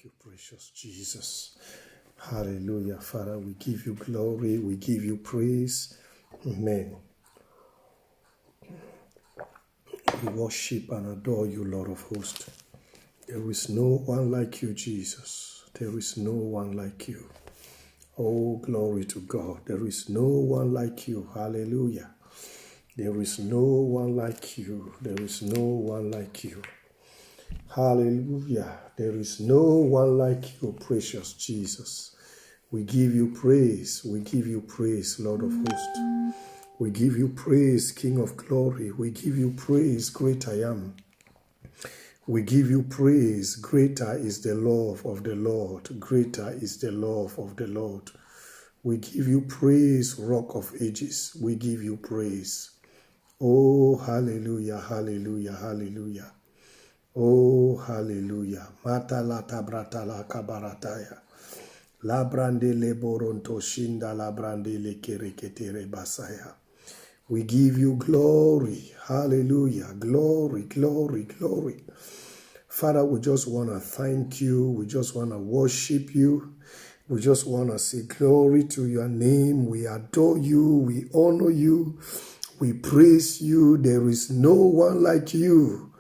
you, precious Jesus. Hallelujah. Father, we give you glory. We give you praise. Amen. We worship and adore you, Lord of hosts. There is no one like you, Jesus. There is no one like you. Oh, glory to God. There is no one like you. Hallelujah. There is no one like you. There is no one like you. Hallelujah. There is no one like you, precious Jesus. We give you praise. We give you praise, Lord of hosts. We give you praise, King of glory. We give you praise, great I am. We give you praise. Greater is the love of the Lord. Greater is the love of the Lord. We give you praise, Rock of Ages. We give you praise. Oh, hallelujah, hallelujah, hallelujah. Oh, hallelujah. Mata lata brata la kabarataya. La brande le boronto shinda la brande le kereketere basaya. We give you glory. Hallelujah. Glory, glory, glory. Father, we just want to thank you. We just want to worship you. We just want to say glory to your name. We adore you. We honor you. We praise you. There is no one like you.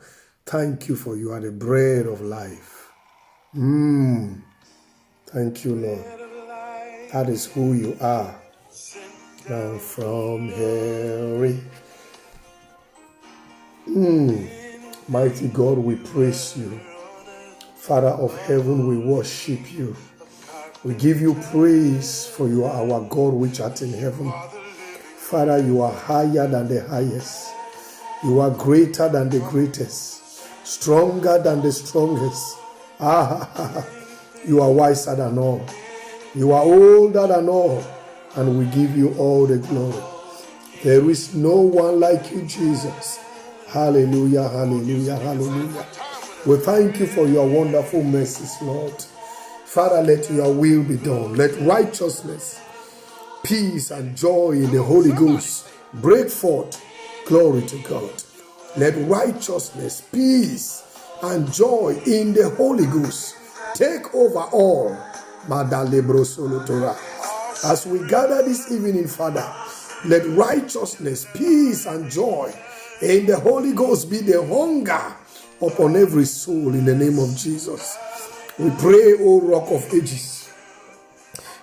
Thank you for you are the bread of life. Thank you, Lord. That is who you are. Now from Harry. Mighty God, we praise you. Father of heaven, we worship you. We give you praise, for you are our God which art in heaven. Father, you are higher than the highest. You are greater than the greatest. Stronger than the strongest. You are wiser than all. You are older than all. And we give you all the glory. There is no one like you, Jesus. Hallelujah, hallelujah, hallelujah. We thank you for your wonderful mercies, Lord. Father, let your will be done. Let righteousness, peace, and joy in the Holy Ghost break forth. Glory to God. Let righteousness, peace, and joy in the Holy Ghost take over all. As we gather this evening, Father, let righteousness, peace, and joy in the Holy Ghost be the hunger upon every soul in the name of Jesus. We pray, O Rock of Ages,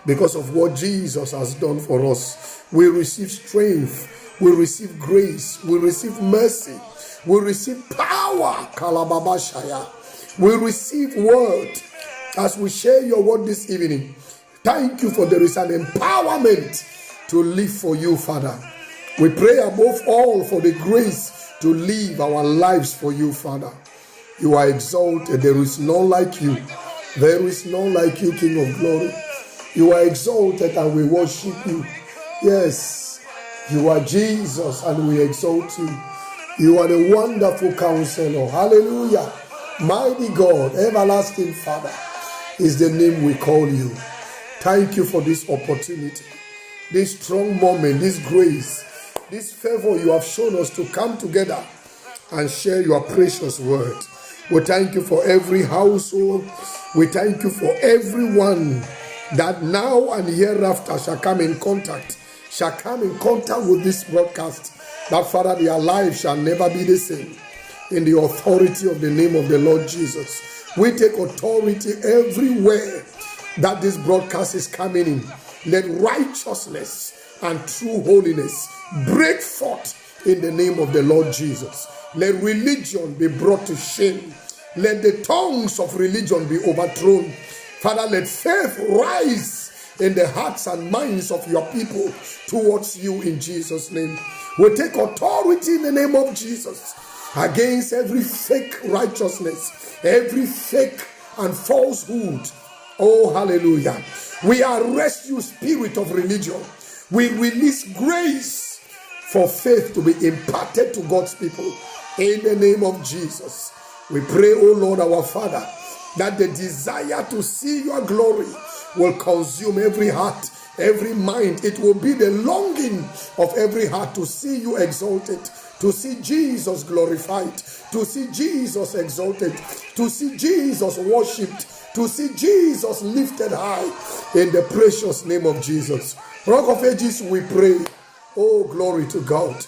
because of what Jesus has done for us. We receive strength, we receive grace, we receive mercy, we receive power, Kalababashaya. We receive word as we share your word this evening. Thank you for there is an empowerment to live for you, Father. We pray above all for the grace to live our lives for you, Father. You are exalted. There is none like you. There is none like you, King of glory. You are exalted and we worship you. Yes, you are Jesus and we exalt you. You are the wonderful counselor. Hallelujah. Mighty God, everlasting Father is the name we call you. Thank you for this opportunity, this strong moment, this grace, this favor you have shown us to come together and share your precious word. We thank you for every household. We thank you for everyone that now and hereafter shall come in contact with this broadcast. That, Father, their life shall never be the same. In the authority of the name of the Lord Jesus, we take authority everywhere that this broadcast is coming in. Let righteousness and true holiness break forth in the name of the Lord Jesus. Let religion be brought to shame. Let the tongues of religion be overthrown. Father, let faith rise in the hearts and minds of your people towards you in Jesus' name. We take authority in the name of Jesus against every fake righteousness, every fake and falsehood. Oh, hallelujah. We arrest you, spirit of religion. We release grace for faith to be imparted to God's people in the name of Jesus. We pray, oh Lord, our Father, that the desire to see your glory will consume every heart, every mind. It will be the longing of every heart to see you exalted, to see Jesus glorified, to see Jesus exalted, to see Jesus worshipped, to see Jesus lifted high in the precious name of Jesus. Rock of Ages, we pray, oh glory to God,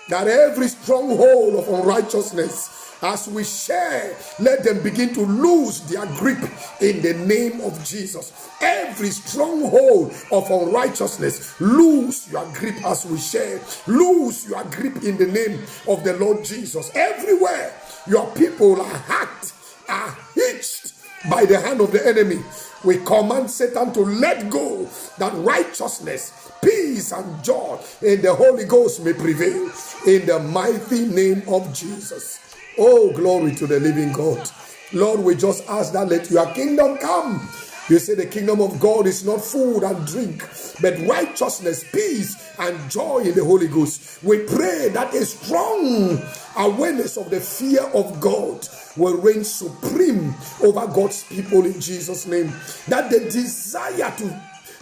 that every stronghold of unrighteousness, as we share, let them begin to lose their grip in the name of Jesus. Every stronghold of unrighteousness, lose your grip as we share. Lose your grip in the name of the Lord Jesus. Everywhere your people are hacked, are hitched by the hand of the enemy, we command Satan to let go, that righteousness, peace, and joy in the Holy Ghost may prevail in the mighty name of Jesus. Oh, glory to the living God. Lord, we just ask that let your kingdom come. You say the kingdom of God is not food and drink, but righteousness, peace, and joy in the Holy Ghost. We pray that a strong awareness of the fear of God will reign supreme over God's people in Jesus' name. That the desire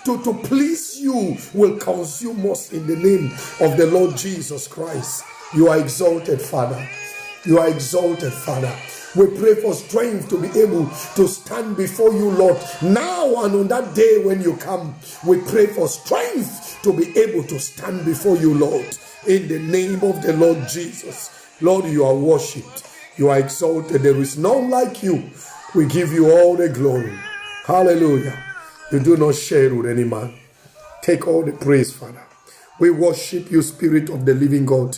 to please you will consume us in the name of the Lord Jesus Christ. You are exalted, Father. You are exalted, Father. We pray for strength to be able to stand before you, Lord. Now and on that day when you come, we pray for strength to be able to stand before you, Lord. In the name of the Lord Jesus. Lord, you are worshipped. You are exalted. There is none like you. We give you all the glory. Hallelujah. You do not share with any man. Take all the praise, Father. We worship you, Spirit of the living God.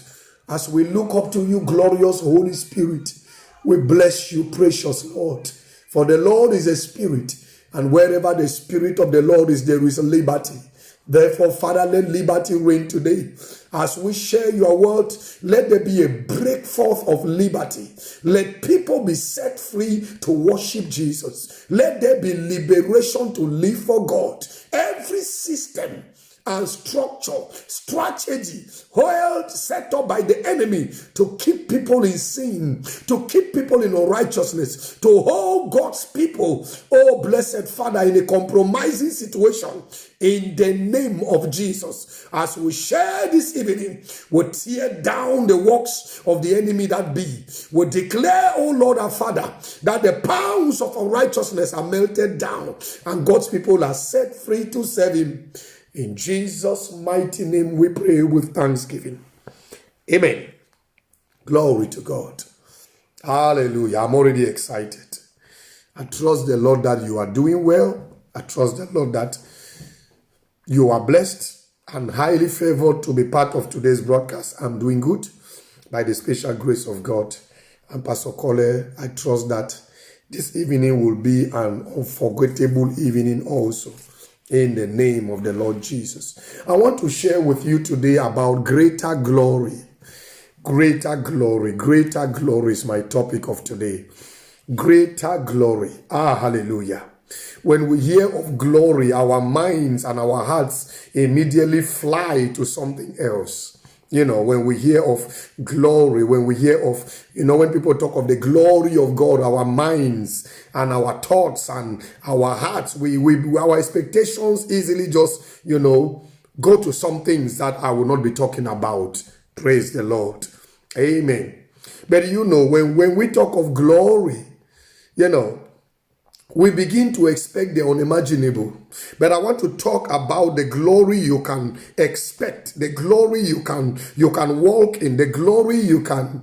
As we look up to you, glorious Holy Spirit, we bless you, precious Lord. For the Lord is a spirit, and wherever the Spirit of the Lord is, there is liberty. Therefore, Father, let liberty reign today. As we share your word, let there be a break forth of liberty. Let people be set free to worship Jesus. Let there be liberation to live for God. Every system and structure, strategy, held, set up by the enemy to keep people in sin, to keep people in unrighteousness, to hold God's people, oh blessed Father, in a compromising situation, in the name of Jesus. As we share this evening, we tear down the works of the enemy that be. We declare, oh Lord our Father, that the pounds of unrighteousness are melted down and God's people are set free to serve him. In Jesus' mighty name we pray with thanksgiving. Amen. Glory to God. Hallelujah. I'm already excited. I trust the Lord that you are doing well. I trust the Lord that you are blessed and highly favored to be part of today's broadcast. I'm doing good by the special grace of God. And Pastor Cole, I trust that this evening will be an unforgettable evening also. In the name of the Lord Jesus. I want to share with you today about greater glory. Greater glory. Greater glory is my topic of today. Greater glory. Hallelujah. When we hear of glory, our minds and our hearts immediately fly to something else. You know, when we hear of glory, when we hear of, when people talk of the glory of God, our minds and our thoughts and our hearts, our expectations easily just, go to some things that I will not be talking about. Praise the Lord. Amen. But when we talk of glory, we begin to expect the unimaginable. But I want to talk about the glory you can expect, the glory you can walk in, the glory you can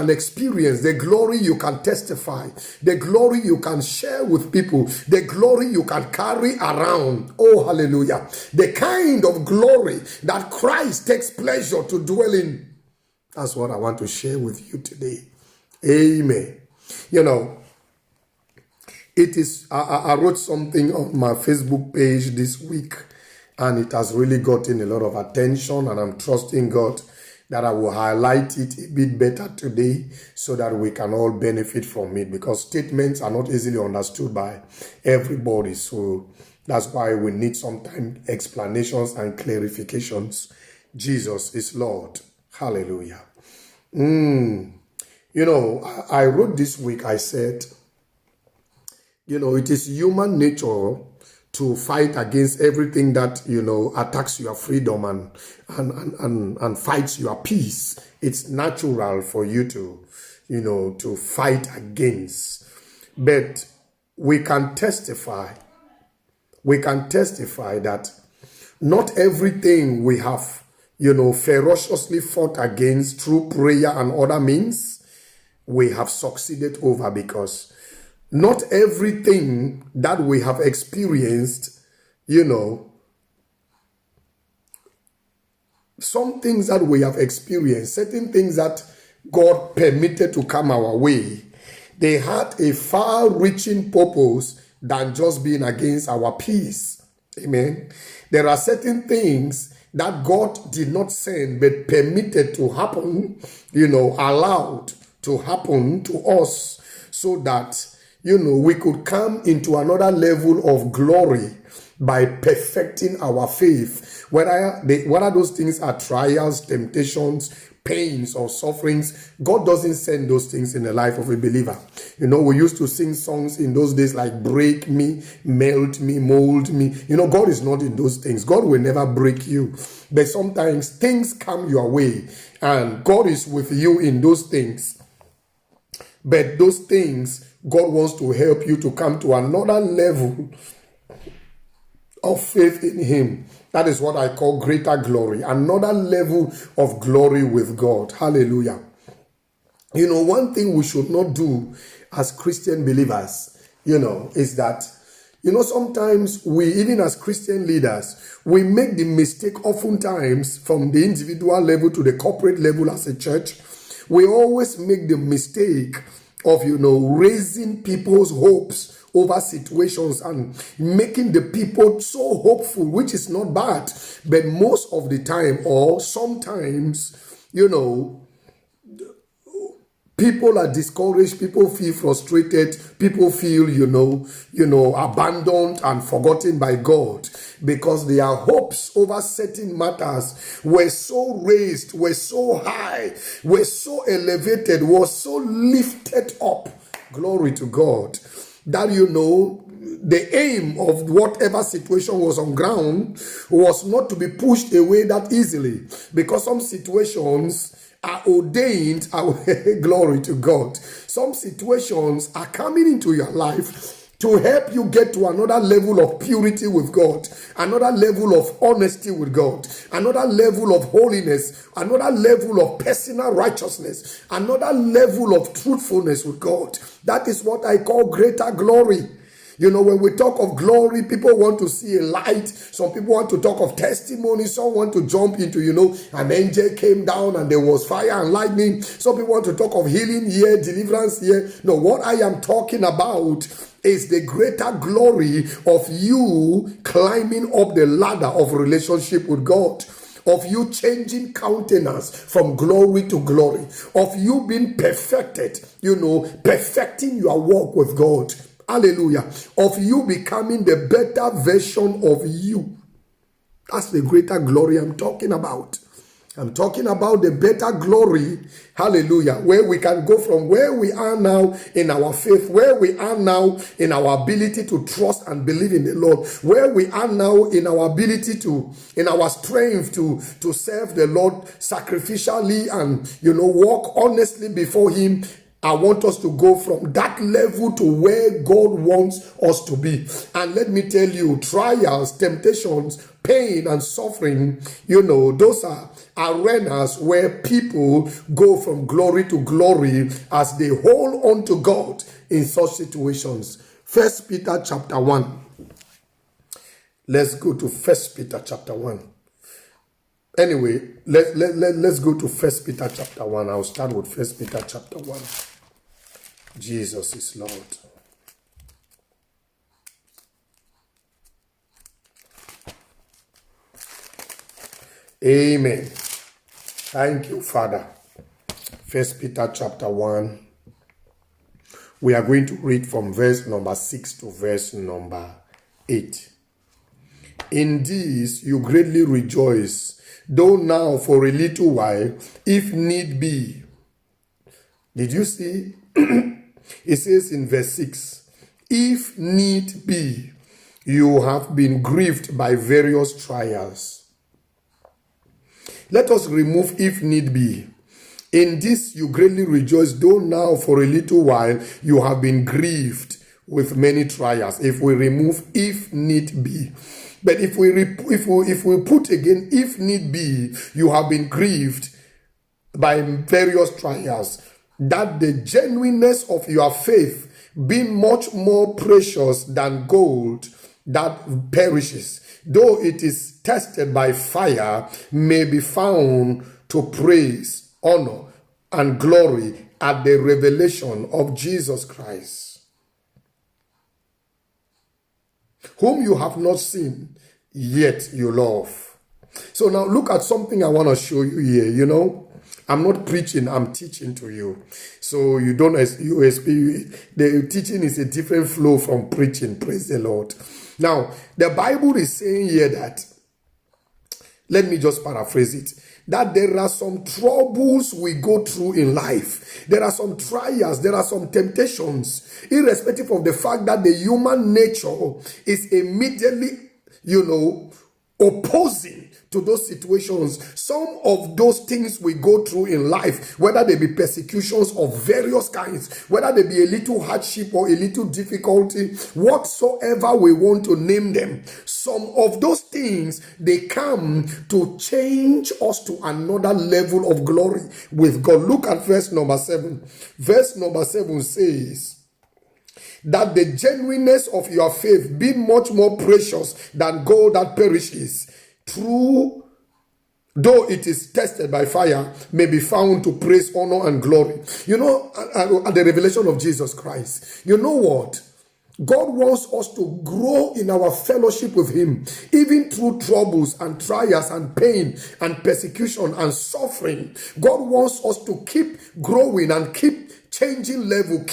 experience, the glory you can testify, the glory you can share with people, the glory you can carry around. Oh, hallelujah. The kind of glory that Christ takes pleasure to dwell in. That's what I want to share with you today. Amen. It is, I wrote something on my Facebook page this week, and it has really gotten a lot of attention, and I'm trusting God that I will highlight it a bit better today so that we can all benefit from it, because statements are not easily understood by everybody. So that's why we need sometimes explanations and clarifications. Jesus is Lord. Hallelujah. I wrote this week, I said, it is human nature to fight against everything that, attacks your freedom and fights your peace. It's natural for you to fight against. But we can testify that not everything we have, ferociously fought against through prayer and other means, we have succeeded over, because not everything that we have experienced, some things that we have experienced, certain things that God permitted to come our way, they had a far-reaching purpose than just being against our peace. Amen. There are certain things that God did not send but permitted to happen, allowed to happen to us, so that, we could come into another level of glory by perfecting our faith. Whether those things are trials, temptations, pains, or sufferings, God doesn't send those things in the life of a believer. We used to sing songs in those days like break me, melt me, mold me. God is not in those things. God will never break you. But sometimes things come your way and God is with you in those things. But those things, God wants to help you to come to another level of faith in Him. That is what I call greater glory. Another level of glory with God. Hallelujah. One thing we should not do as Christian believers, is that, sometimes we, even as Christian leaders, we make the mistake oftentimes from the individual level to the corporate level as a church. We always make the mistake of, raising people's hopes over situations and making the people so hopeful, which is not bad. But most of the time, or sometimes, people are discouraged, people feel frustrated, people feel, abandoned and forgotten by God, because their hopes over certain matters were so raised, were so high, were so elevated, were so lifted up. Glory to God. That, the aim of whatever situation was on ground was not to be pushed away that easily, because some situations are ordained. Glory to God. Some situations are coming into your life to help you get to another level of purity with God, another level of honesty with God, another level of holiness, another level of personal righteousness, another level of truthfulness with God. That is what I call greater glory. When we talk of glory, people want to see a light. Some people want to talk of testimony. Some want to jump into, an angel came down and there was fire and lightning. Some people want to talk of healing here, deliverance here. No, what I am talking about is the greater glory of you climbing up the ladder of relationship with God, of you changing countenance from glory to glory, of you being perfected, perfecting your walk with God. Hallelujah. Of you becoming the better version of you. That's the greater glory I'm talking about. I'm talking about the better glory, hallelujah, where we can go from where we are now in our faith, where we are now in our ability to trust and believe in the Lord, where we are now in our ability to, in our strength to serve the Lord sacrificially and, walk honestly before Him. I want us to go from that level to where God wants us to be. And let me tell you, trials, temptations, pain, and suffering, those are arenas where people go from glory to glory as they hold on to God in such situations. 1 Peter chapter 1. Let's go to 1 Peter chapter 1. Anyway, let's go to 1 Peter chapter 1. I'll start with 1 Peter chapter 1. Jesus is Lord. Amen. Thank you, Father. 1 Peter chapter 1. We are going to read from verse number 6 to verse number 8. In this you greatly rejoice, though now for a little while, if need be. Did you see? It says in verse 6, if need be, you have been grieved by various trials. Let us remove if need be. In this you greatly rejoice, though now for a little while you have been grieved with many trials. If we remove if need be. But if we put again, if need be, you have been grieved by various trials, that the genuineness of your faith being much more precious than gold that perishes, though it is tested by fire, may be found to praise, honor, and glory at the revelation of Jesus Christ, whom you have not seen, yet you love. So now look at something I want to show you here. You know, I'm not preaching, I'm teaching to you. So you don't, the teaching is a different flow from preaching. Praise the Lord. Now, the Bible is saying here that, let me just paraphrase it, that there are some troubles we go through in life. There are some trials, there are some temptations, irrespective of the fact that the human nature is immediately, opposing to those situations. Some of those things we go through in life, whether they be persecutions of various kinds, whether they be a little hardship or a little difficulty, whatsoever we want to name them, some of those things, they come to change us to another level of glory with God. Look at verse number 7. Verse number 7 says that the genuineness of your faith, being much more precious than gold that perishes, true, though it is tested by fire, may be found to praise, honor, and glory. At the revelation of Jesus Christ. You know what? God wants us to grow in our fellowship with Him, even through troubles and trials and pain and persecution and suffering. God wants us to keep growing and keep changing level,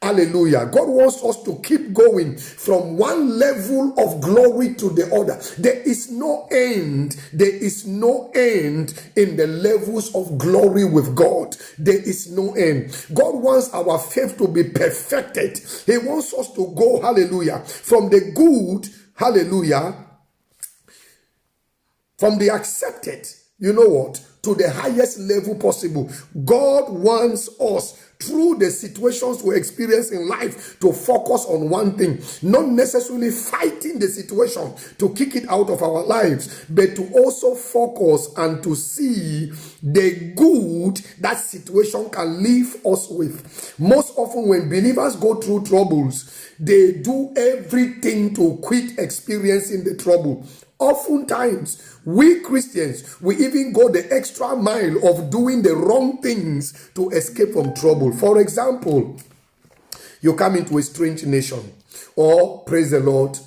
hallelujah. God wants us to keep going from one level of glory to the other. There is no end. There is no end in the levels of glory with God. There is no end. God wants our faith to be perfected. He wants us to go, hallelujah, from the good, hallelujah, from the accepted, to the highest level possible. God wants us, through the situations we experience in life, to focus on one thing, not necessarily fighting the situation to kick it out of our lives, but to also focus and to see the good that situation can leave us with. Most often when believers go through troubles, they do everything to quit experiencing the trouble. Oftentimes, we Christians, we even go the extra mile of doing the wrong things to escape from trouble. For example, you come into a strange nation, or, praise the Lord,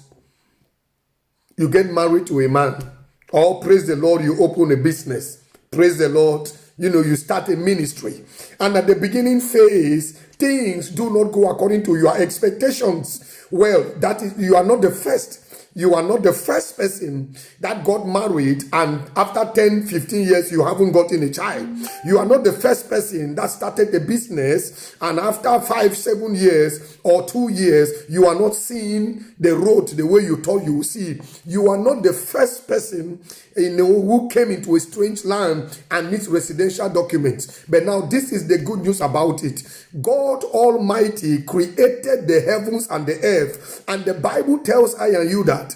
you get married to a man, or, praise the Lord, you open a business, praise the Lord, you start a ministry. And at the beginning phase, things do not go according to your expectations. Well, that is, you are not the first. You are not the first person that got married and after 10, 15 years, you haven't gotten a child. You are not the first person that started the business and after 5, 7 years or 2 years, you are not seeing the road the way you thought you would see. You are not the first person who came into a strange land and needs residential documents. But now this is the good news about it. God Almighty created the heavens and the earth, and the Bible tells I and you that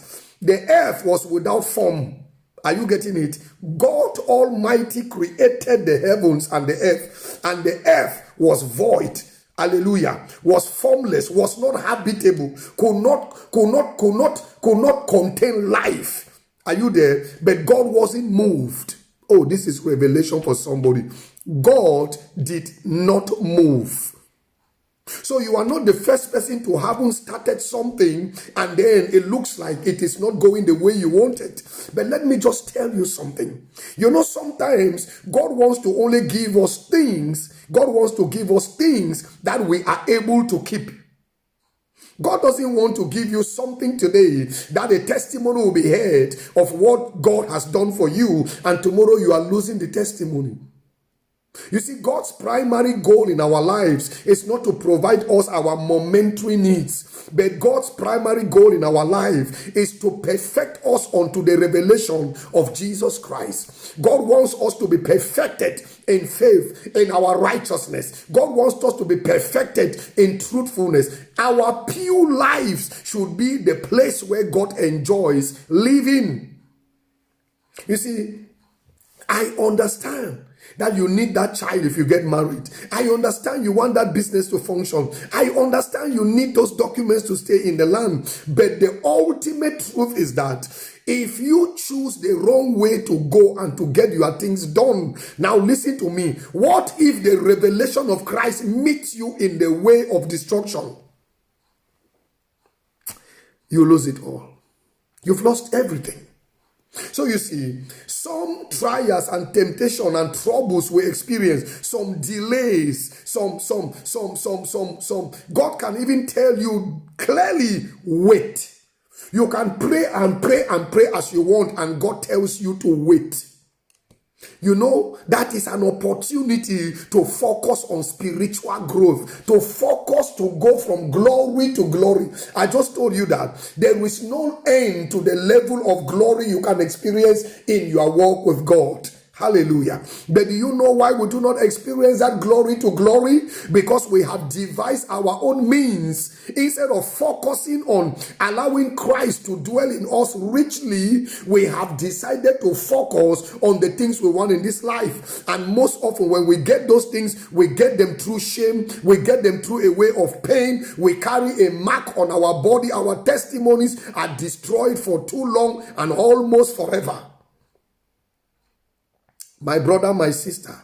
the earth was without form. Are you getting it? God Almighty created the heavens and the earth was void. Hallelujah. Was formless, was not habitable, could not contain life. Are you there? But God wasn't moved. Oh, this is revelation for somebody. God did not move. So you are not the first person to haven't started something and then it looks like it is not going the way you want it. But let me just tell you something. Sometimes God wants to only give us things. God wants to give us things that we are able to keep. God doesn't want to give you something today that a testimony will be heard of what God has done for you, and tomorrow you are losing the testimony. You see, God's primary goal in our lives is not to provide us our momentary needs, but God's primary goal in our life is to perfect us unto the revelation of Jesus Christ. God wants us to be perfected in faith, in our righteousness. God wants us to be perfected in truthfulness. Our pure lives should be the place where God enjoys living. You see, I understand that you need that child if you get married. I understand you want that business to function. I understand you need those documents to stay in the land. But the ultimate truth is that if you choose the wrong way to go and to get your things done, now listen to me. What if the revelation of Christ meets you in the way of destruction? You lose it all. You've lost everything. So you see, some trials and temptation and troubles we experience, some delays, some. God can even tell you clearly, wait. You can pray and pray and pray as you want, and God tells you to wait. You know, that is an opportunity to focus on spiritual growth, to focus to go from glory to glory. I just told you that there is no end to the level of glory you can experience in your walk with God. Hallelujah. But do you know why we do not experience that glory to glory? Because we have devised our own means. Instead of focusing on allowing Christ to dwell in us richly, we have decided to focus on the things we want in this life. And most often when we get those things, we get them through shame. We get them through a way of pain. We carry a mark on our body. Our testimonies are destroyed for too long and almost forever. My brother, my sister,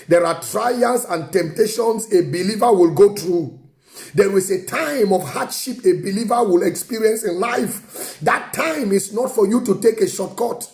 there are trials and temptations a believer will go through. There is a time of hardship a believer will experience in life. That time is not for you to take a shortcut.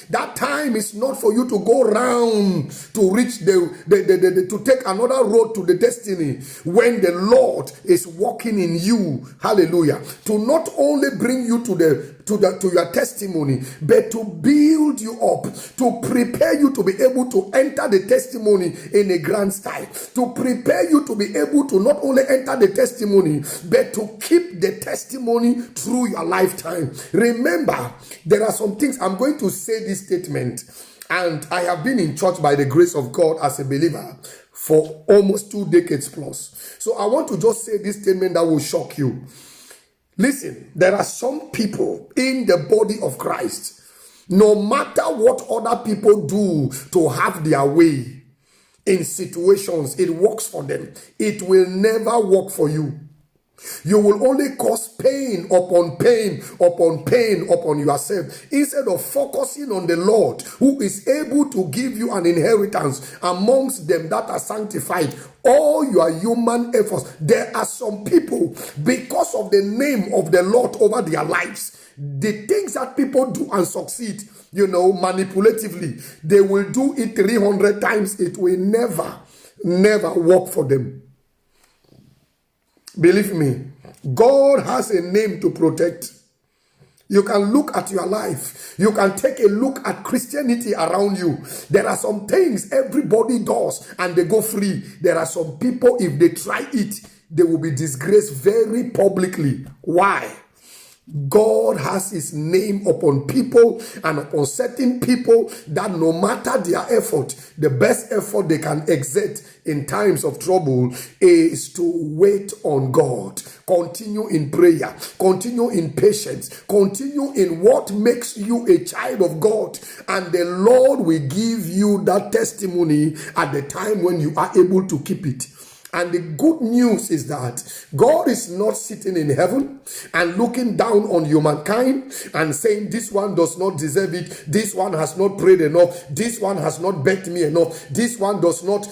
That time is not for you to go round to reach to take another road to the destiny when the Lord is walking in you. Hallelujah. To not only bring you to your testimony, but to build you up, to prepare you to be able to enter the testimony in a grand style, to prepare you to be able to not only enter the testimony, but to keep the testimony through your lifetime. Remember, there are some things. I'm going to say this statement, and I have been in church by the grace of God as a believer for almost 2 decades plus. So I want to just say this statement that will shock you. Listen, there are some people in the body of Christ, no matter what other people do to have their way in situations, it works for them. It will never work for you. You will only cause pain upon pain upon pain upon yourself, instead of focusing on the Lord, who is able to give you an inheritance amongst them that are sanctified. All your human efforts. There are some people, because of the name of the Lord over their lives, the things that people do and succeed, manipulatively, they will do it 300 times. It will never work for them. Believe me, God has a name to protect. You can look at your life. You can take a look at Christianity around you. There are some things everybody does and they go free. There are some people, if they try it, they will be disgraced very publicly. Why? God has his name upon people and upon certain people that no matter their effort, the best effort they can exert in times of trouble is to wait on God. Continue in prayer. Continue in patience. Continue in what makes you a child of God. And the Lord will give you that testimony at the time when you are able to keep it. And the good news is that God is not sitting in heaven and looking down on humankind and saying, this one does not deserve it. This one has not prayed enough. This one has not begged me enough. This one does not,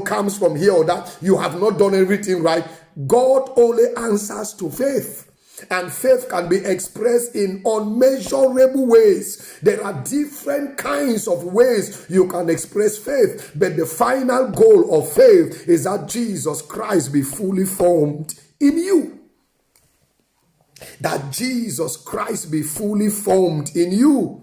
comes from here or that. You have not done everything right. God only answers to faith. And faith can be expressed in unmeasurable ways. There are different kinds of ways you can express faith. But the final goal of faith is that Jesus Christ be fully formed in you. That Jesus Christ be fully formed in you.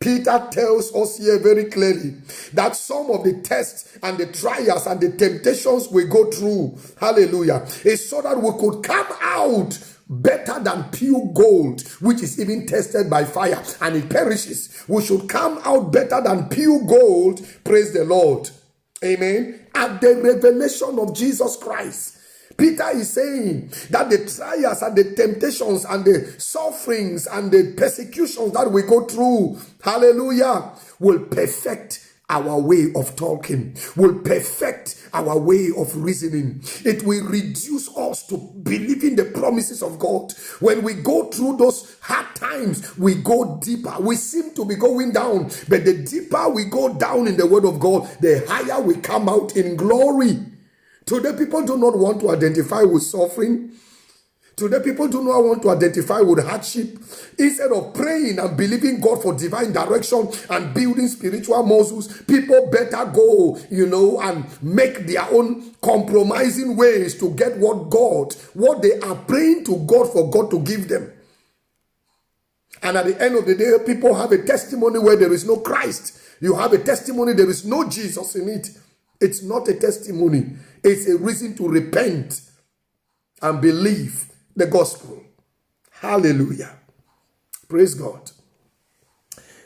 Peter tells us here very clearly that some of the tests and the trials and the temptations we go through, hallelujah, is so that we could come out better than pure gold, which is even tested by fire and it perishes. We should come out better than pure gold, praise the Lord. Amen. At the revelation of Jesus Christ. Peter is saying that the trials and the temptations and the sufferings and the persecutions that we go through, hallelujah, will perfect our way of talking, will perfect our way of reasoning. It will reduce us to believing the promises of God. When we go through those hard times, we go deeper. We seem to be going down, but the deeper we go down in the word of God, the higher we come out in glory. Today, people do not want to identify with suffering. Today, people do not want to identify with hardship. Instead of praying and believing God for divine direction and building spiritual muscles, people better go, and make their own compromising ways to get what they are praying to God for God to give them. And at the end of the day, people have a testimony where there is no Christ. You have a testimony, there is no Jesus in it. It's not a testimony. It's a reason to repent and believe the gospel. Hallelujah. Praise God.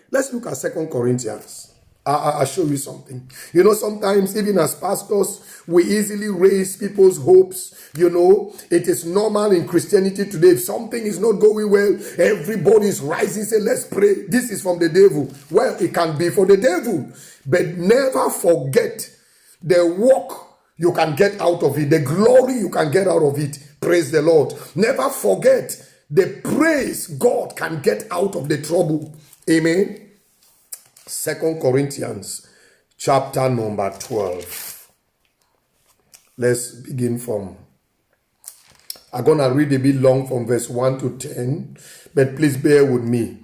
Let's look at 2 Corinthians. I'll show you something. Sometimes even as pastors, we easily raise people's hopes. It is normal in Christianity today. If something is not going well, everybody is rising, say, let's pray. This is from the devil. Well, it can be for the devil. But never forget the work you can get out of it, the glory you can get out of it. Praise the Lord. Never forget the praise God can get out of the trouble. Amen. 2 Corinthians chapter number 12. Let's begin from, I'm going to read a bit long from verse 1 to 10, but please bear with me.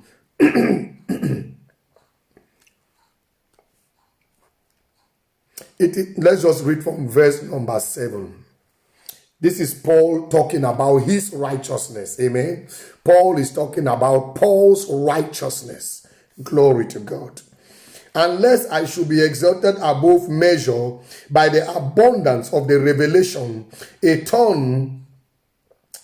Let's just read from verse number 7. This is Paul talking about his righteousness. Amen. Paul is talking about Paul's righteousness. Glory to God. Unless I should be exalted above measure by the abundance of the revelation, a thorn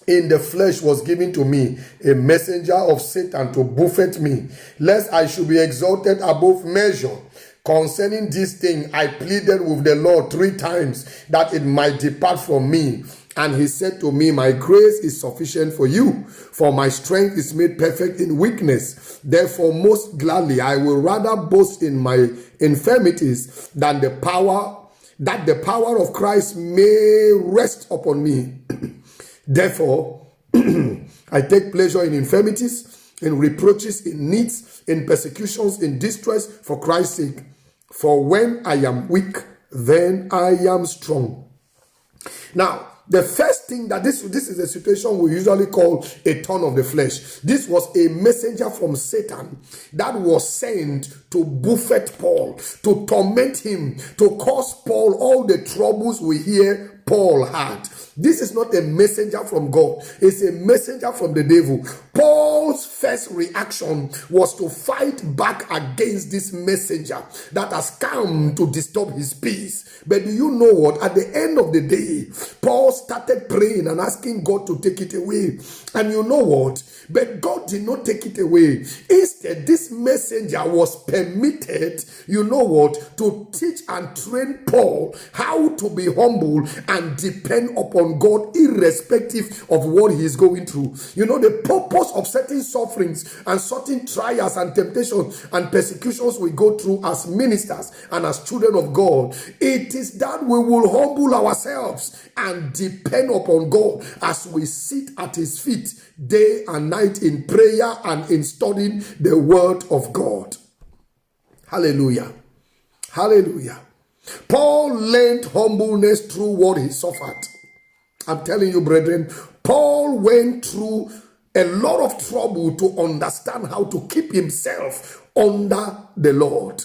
in the flesh was given to me, a messenger of Satan to buffet me, lest I should be exalted above measure. Concerning this thing, I pleaded with the Lord 3 times that it might depart from me. And he said to me, my grace is sufficient for you, for my strength is made perfect in weakness. Therefore, most gladly, I will rather boast in my infirmities than that the power of Christ may rest upon me. Therefore, I take pleasure in infirmities, in reproaches, in needs, in persecutions, in distress, for Christ's sake. For when I am weak, then I am strong. Now, the first thing that this is a situation we usually call a thorn of the flesh. This was a messenger from Satan that was sent to buffet Paul, to torment him, to cause Paul all the troubles we hear Paul had. This is not a messenger from God. It's a messenger from the devil. Paul's first reaction was to fight back against this messenger that has come to disturb his peace. But do you know what? At the end of the day, Paul started praying and asking God to take it away. And you know what? But God did not take it away. Instead, this messenger was permitted, you know what, to teach and train Paul how to be humble and depend upon God irrespective of what he is going through. You know, the purpose of certain sufferings and certain trials and temptations and persecutions we go through as ministers and as children of God, it is that we will humble ourselves and depend upon God as we sit at his feet day and night in prayer and in studying the word of God. Hallelujah. Hallelujah. Paul learned humbleness through what he suffered. I'm telling you, brethren, Paul went through a lot of trouble to understand how to keep himself under the Lord.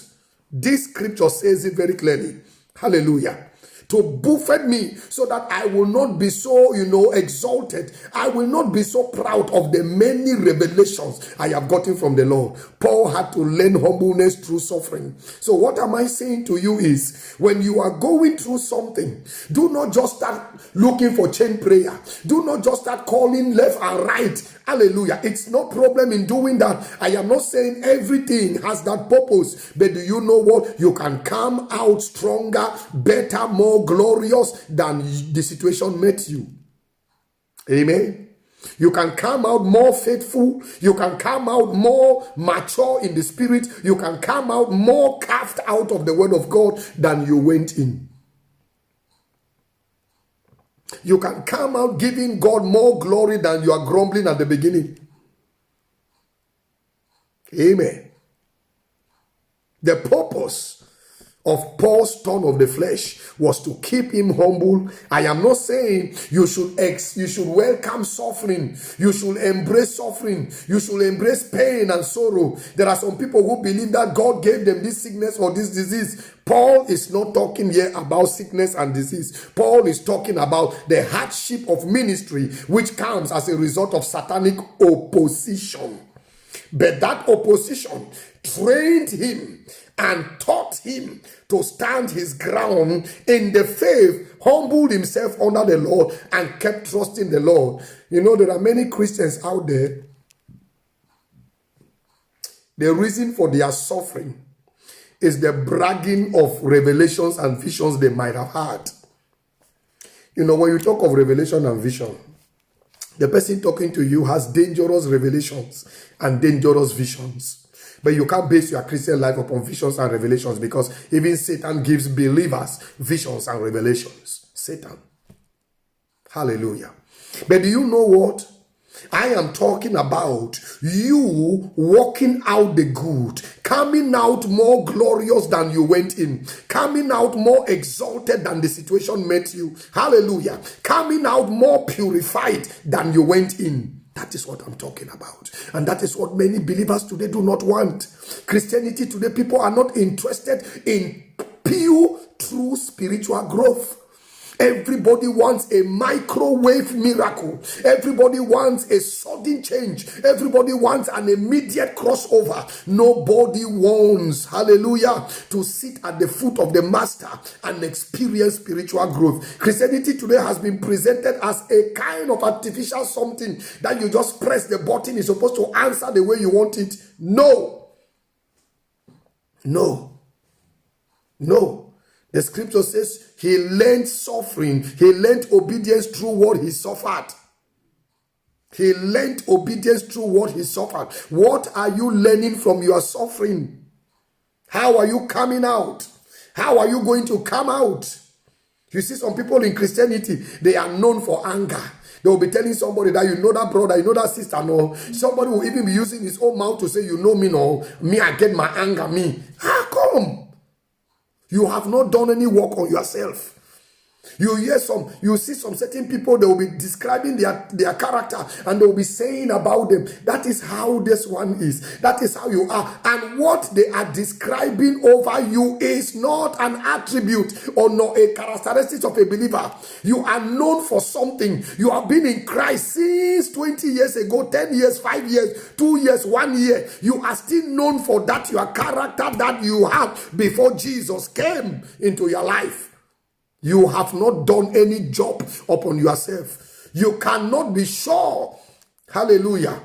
This scripture says it very clearly. Hallelujah. to buffet me so that I will not be so, exalted. I will not be so proud of the many revelations I have gotten from the Lord. Paul had to learn humbleness through suffering. So what am I saying to you is, when you are going through something, do not just start looking for chain prayer. Do not just start calling left and right. Hallelujah. It's no problem in doing that. I am not saying everything has that purpose. But do you know what? You can come out stronger, better, more glorious than the situation met you. Amen. You can come out more faithful. You can come out more mature in the spirit. You can come out more carved out of the word of God than you went in. You can come out giving God more glory than you are grumbling at the beginning. Amen. The purpose of Paul's thorn of the flesh was to keep him humble. I am not saying you should welcome suffering. You should embrace suffering. You should embrace pain and sorrow. There are some people who believe that God gave them this sickness or this disease. Paul is not talking here about sickness and disease. Paul is talking about the hardship of ministry, which comes as a result of satanic opposition. But that opposition trained him and taught him to stand his ground in the faith, humbled himself under the Lord, and kept trusting the Lord. There are many Christians out there. The reason for their suffering is the bragging of revelations and visions they might have had. When you talk of revelation and vision, the person talking to you has dangerous revelations and dangerous visions. But you can't base your Christian life upon visions and revelations, because even Satan gives believers visions and revelations. Satan. Hallelujah. But do you know what? I am talking about you walking out the good, coming out more glorious than you went in, coming out more exalted than the situation met you. Hallelujah. Coming out more purified than you went in. That is what I'm talking about. And that is what many believers today do not want. Christianity today, people are not interested in pure, true spiritual growth. Everybody wants a microwave miracle. Everybody wants a sudden change. Everybody wants an immediate crossover. Nobody wants, hallelujah, to sit at the foot of the master and experience spiritual growth. Christianity today has been presented as a kind of artificial something that you just press the button, is supposed to answer the way you want it. No. The scripture says he learned suffering. He learned obedience through what he suffered. He learned obedience through what he suffered. What are you learning from your suffering? How are you coming out? How are you going to come out? You see, some people in Christianity, they are known for anger. They will be telling somebody that, that brother, that sister, no. Somebody will even be using his own mouth to say, me, no. Me, I get my anger, me. How come? You have not done any work on yourself. You see some certain people, they will be describing their character, and they will be saying about them, that is how this one is. That is how you are. And what they are describing over you is not an attribute or not a characteristic of a believer. You are known for something. You have been in Christ since 20 years ago, 10 years, 5 years, 2 years, 1 year. You are still known for that, your character that you have before Jesus came into your life. You have not done any job upon yourself. You cannot be sure, hallelujah,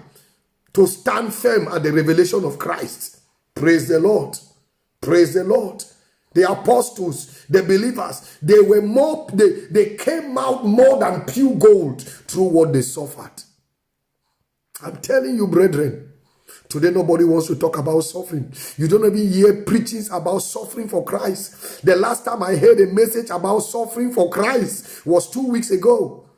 to stand firm at the revelation of Christ. Praise the Lord. Praise the Lord. The apostles, the believers, they came out more than pure gold through what they suffered. I'm telling you, brethren, today nobody wants to talk about suffering. You don't even hear preachings about suffering for Christ. The last time I heard a message about suffering for Christ was 2 weeks ago.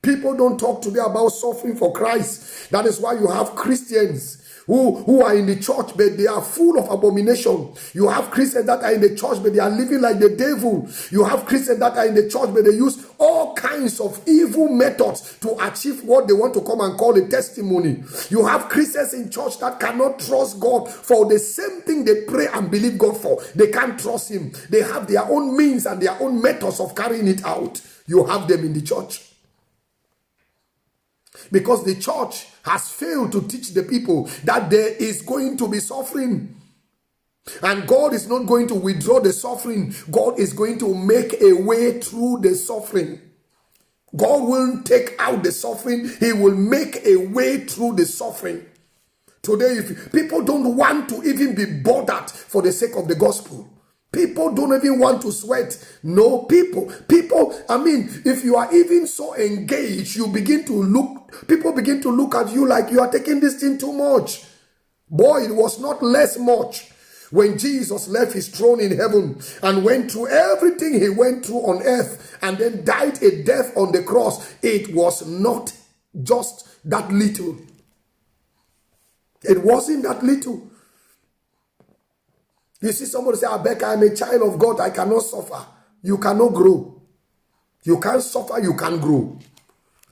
People don't talk today about suffering for Christ. That is why you have Christians who are in the church, but they are full of abomination. You have Christians that are in the church, but they are living like the devil. You have Christians that are in the church, but they use all kinds of evil methods to achieve what they want to come and call a testimony. You have Christians in church that cannot trust God for the same thing they pray and believe God for. They can't trust Him. They have their own means and their own methods of carrying it out. You have them in the church. Because the church has failed to teach the people that there is going to be suffering. And God is not going to withdraw the suffering. God is going to make a way through the suffering. God will take out the suffering. He will make a way through the suffering. Today, if people don't want to even be bothered for the sake of the gospel. People don't even want to sweat. No, people, if you are even so engaged, people begin to look at you like you are taking this thing too much. Boy, it was not less much when Jesus left his throne in heaven and went through everything he went through on earth and then died a death on the cross. It was not just that little. It wasn't that little. You see somebody say, Becca, I'm a child of God. I cannot suffer. You cannot grow. You can't suffer. You can't grow.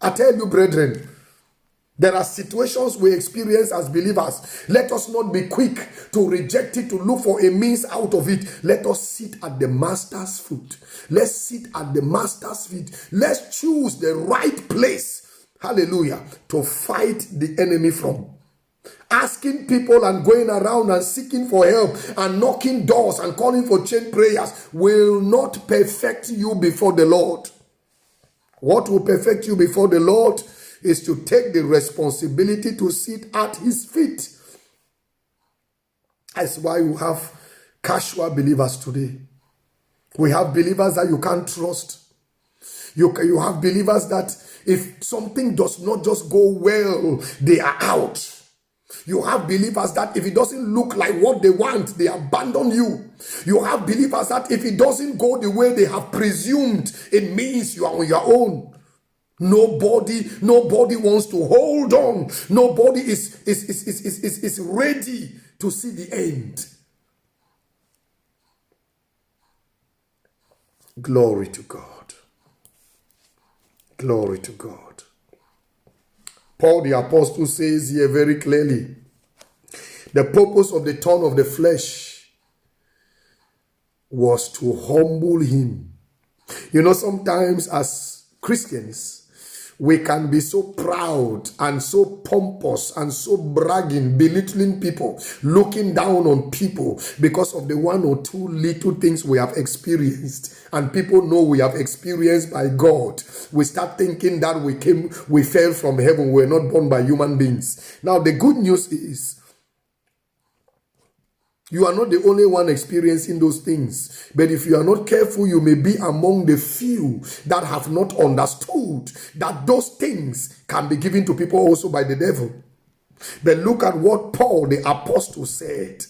I tell you, brethren, there are situations we experience as believers. Let us not be quick to reject it, to look for a means out of it. Let us sit at the Master's foot. Let's sit at the Master's feet. Let's choose the right place, hallelujah, to fight the enemy from. Asking people and going around and seeking for help and knocking doors and calling for chain prayers will not perfect you before the Lord. What will perfect you before the Lord is to take the responsibility to sit at his feet. That's why we have casual believers today. We have believers that you can't trust. You have believers that if something does not just go well, they are out. You have believers that if it doesn't look like what they want, they abandon you. You have believers that if it doesn't go the way they have presumed, it means you are on your own. Nobody wants to hold on. Nobody is ready to see the end. Glory to God. Glory to God. Paul the apostle says here very clearly, the purpose of the thorn of the flesh was to humble him. You know, sometimes as Christians, we can be so proud and so pompous and so bragging, belittling people, looking down on people because of the one or two little things we have experienced. And people know we have experienced by God. We start thinking that we fell from heaven. We're not born by human beings. Now, the good news is, you are not the only one experiencing those things. But if you are not careful, you may be among the few that have not understood that those things can be given to people also by the devil. But look at what Paul the apostle said.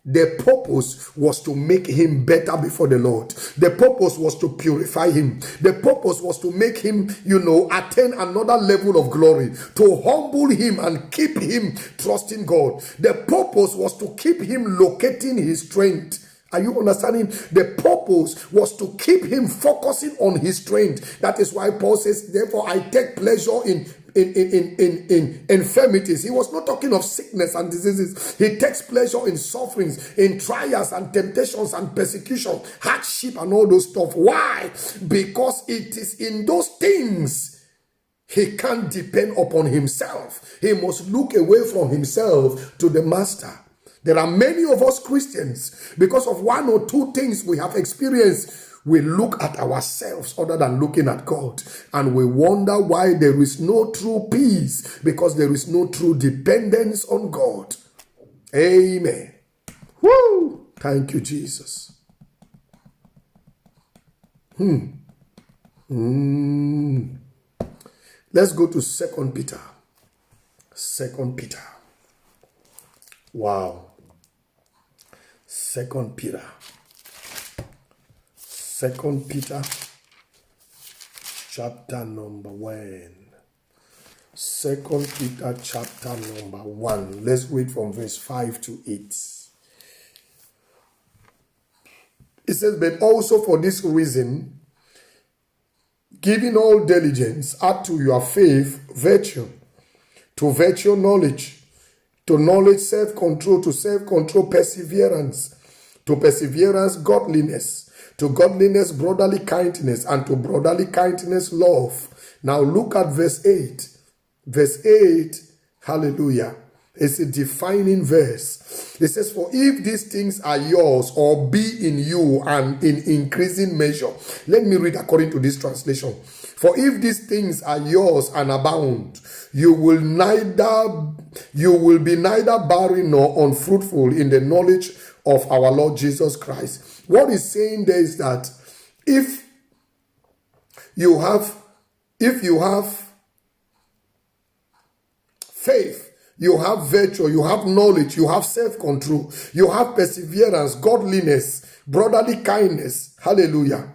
The purpose was to make him better before the Lord. The purpose was to purify him. The purpose was to make him, attain another level of glory. To humble him and keep him trusting God. The purpose was to keep him locating his strength. Are you understanding? The purpose was to keep him focusing on his strength. That is why Paul says, therefore I take pleasure in infirmities. He was not talking of sickness and diseases. He takes pleasure in sufferings, in trials and temptations and persecution, hardship and all those stuff. Why? Because it is in those things he can't depend upon himself. He must look away from himself to the master. There are many of us Christians, because of one or two things we have experienced, we look at ourselves other than looking at God. And we wonder why there is no true peace, because there is no true dependence on God. Amen. Woo! Thank you, Jesus. Let's go to 2 Peter. 2 Peter. Wow. 2 Peter. 2 Peter chapter number 1. 2 Peter chapter number 1. Let's read from verse 5 to 8. It says, but also for this reason, giving all diligence, add to your faith virtue, to virtue knowledge, to knowledge self-control, to self-control perseverance, to perseverance godliness, to godliness brotherly kindness, and to brotherly kindness love. Now look at verse 8. Verse 8, hallelujah. It's a defining verse. It says, for if these things are yours or be in you and in increasing measure. Let me read according to this translation. For if these things are yours and abound, you will be neither barren nor unfruitful in the knowledge of our Lord Jesus Christ. What he's saying there is that if you have faith, you have virtue, you have knowledge, you have self-control, you have perseverance, godliness, brotherly kindness, hallelujah,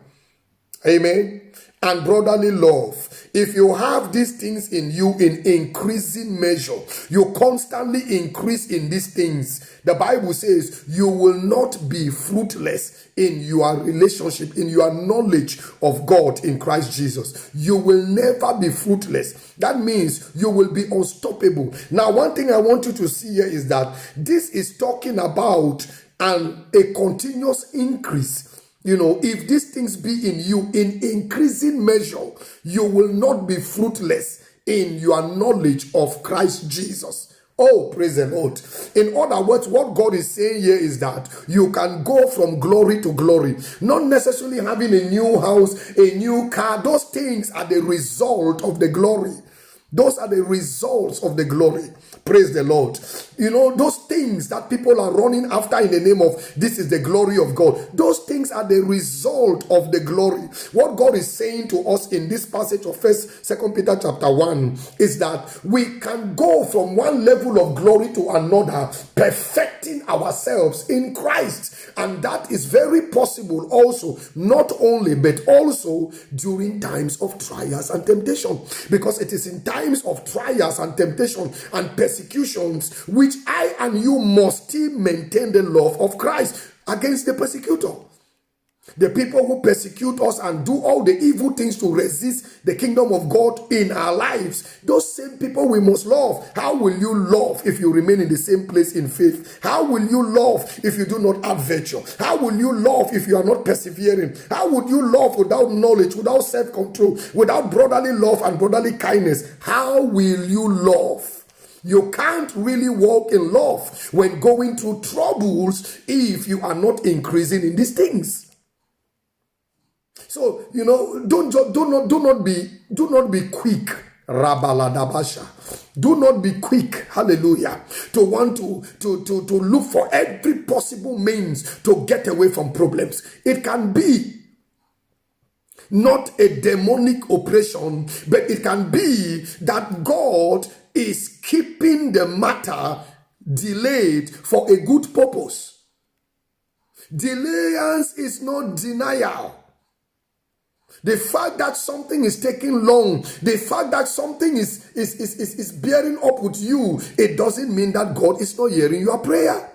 amen, and brotherly love. If you have these things in you in increasing measure, you constantly increase in these things, the Bible says you will not be fruitless in your relationship, in your knowledge of God in Christ Jesus. You will never be fruitless. That means you will be unstoppable. Now, one thing I want you to see here is that this is talking about a continuous increase. You know, if these things be in you in increasing measure, you will not be fruitless in your knowledge of Christ Jesus. Oh, praise the Lord. In other words, what God is saying here is that you can go from glory to glory. Not necessarily having a new house, a new car. Those things are the result of the glory. Those are the results of the glory. Praise the Lord. You know, those things that people are running after in the name of this is the glory of God. Those things are the result of the glory. What God is saying to us in this passage of 2 Peter chapter 1 is that we can go from one level of glory to another, perfecting ourselves in Christ. And that is very possible also, not only, but also during times of trials and temptation. Because it is in times of trials and temptation and persecutions which I and you must still maintain the love of Christ against the persecutor. The people who persecute us and do all the evil things to resist the kingdom of God in our lives, those same people we must love. How will you love if you remain in the same place in faith? How will you love if you do not have virtue? How will you love if you are not persevering? How would you love without knowledge, without self-control, without brotherly love and brotherly kindness? How will you love? You can't really walk in love when going through troubles if you are not increasing in these things. So, you know, do not be quick, Rabaladabasha. Do not be quick, hallelujah, to want to look for every possible means to get away from problems. It can be not a demonic operation, but it can be that God is keeping the matter delayed for a good purpose. Delayance is not denial. The fact that something is taking long, the fact that something is bearing up with you, it doesn't mean that God is not hearing your prayer.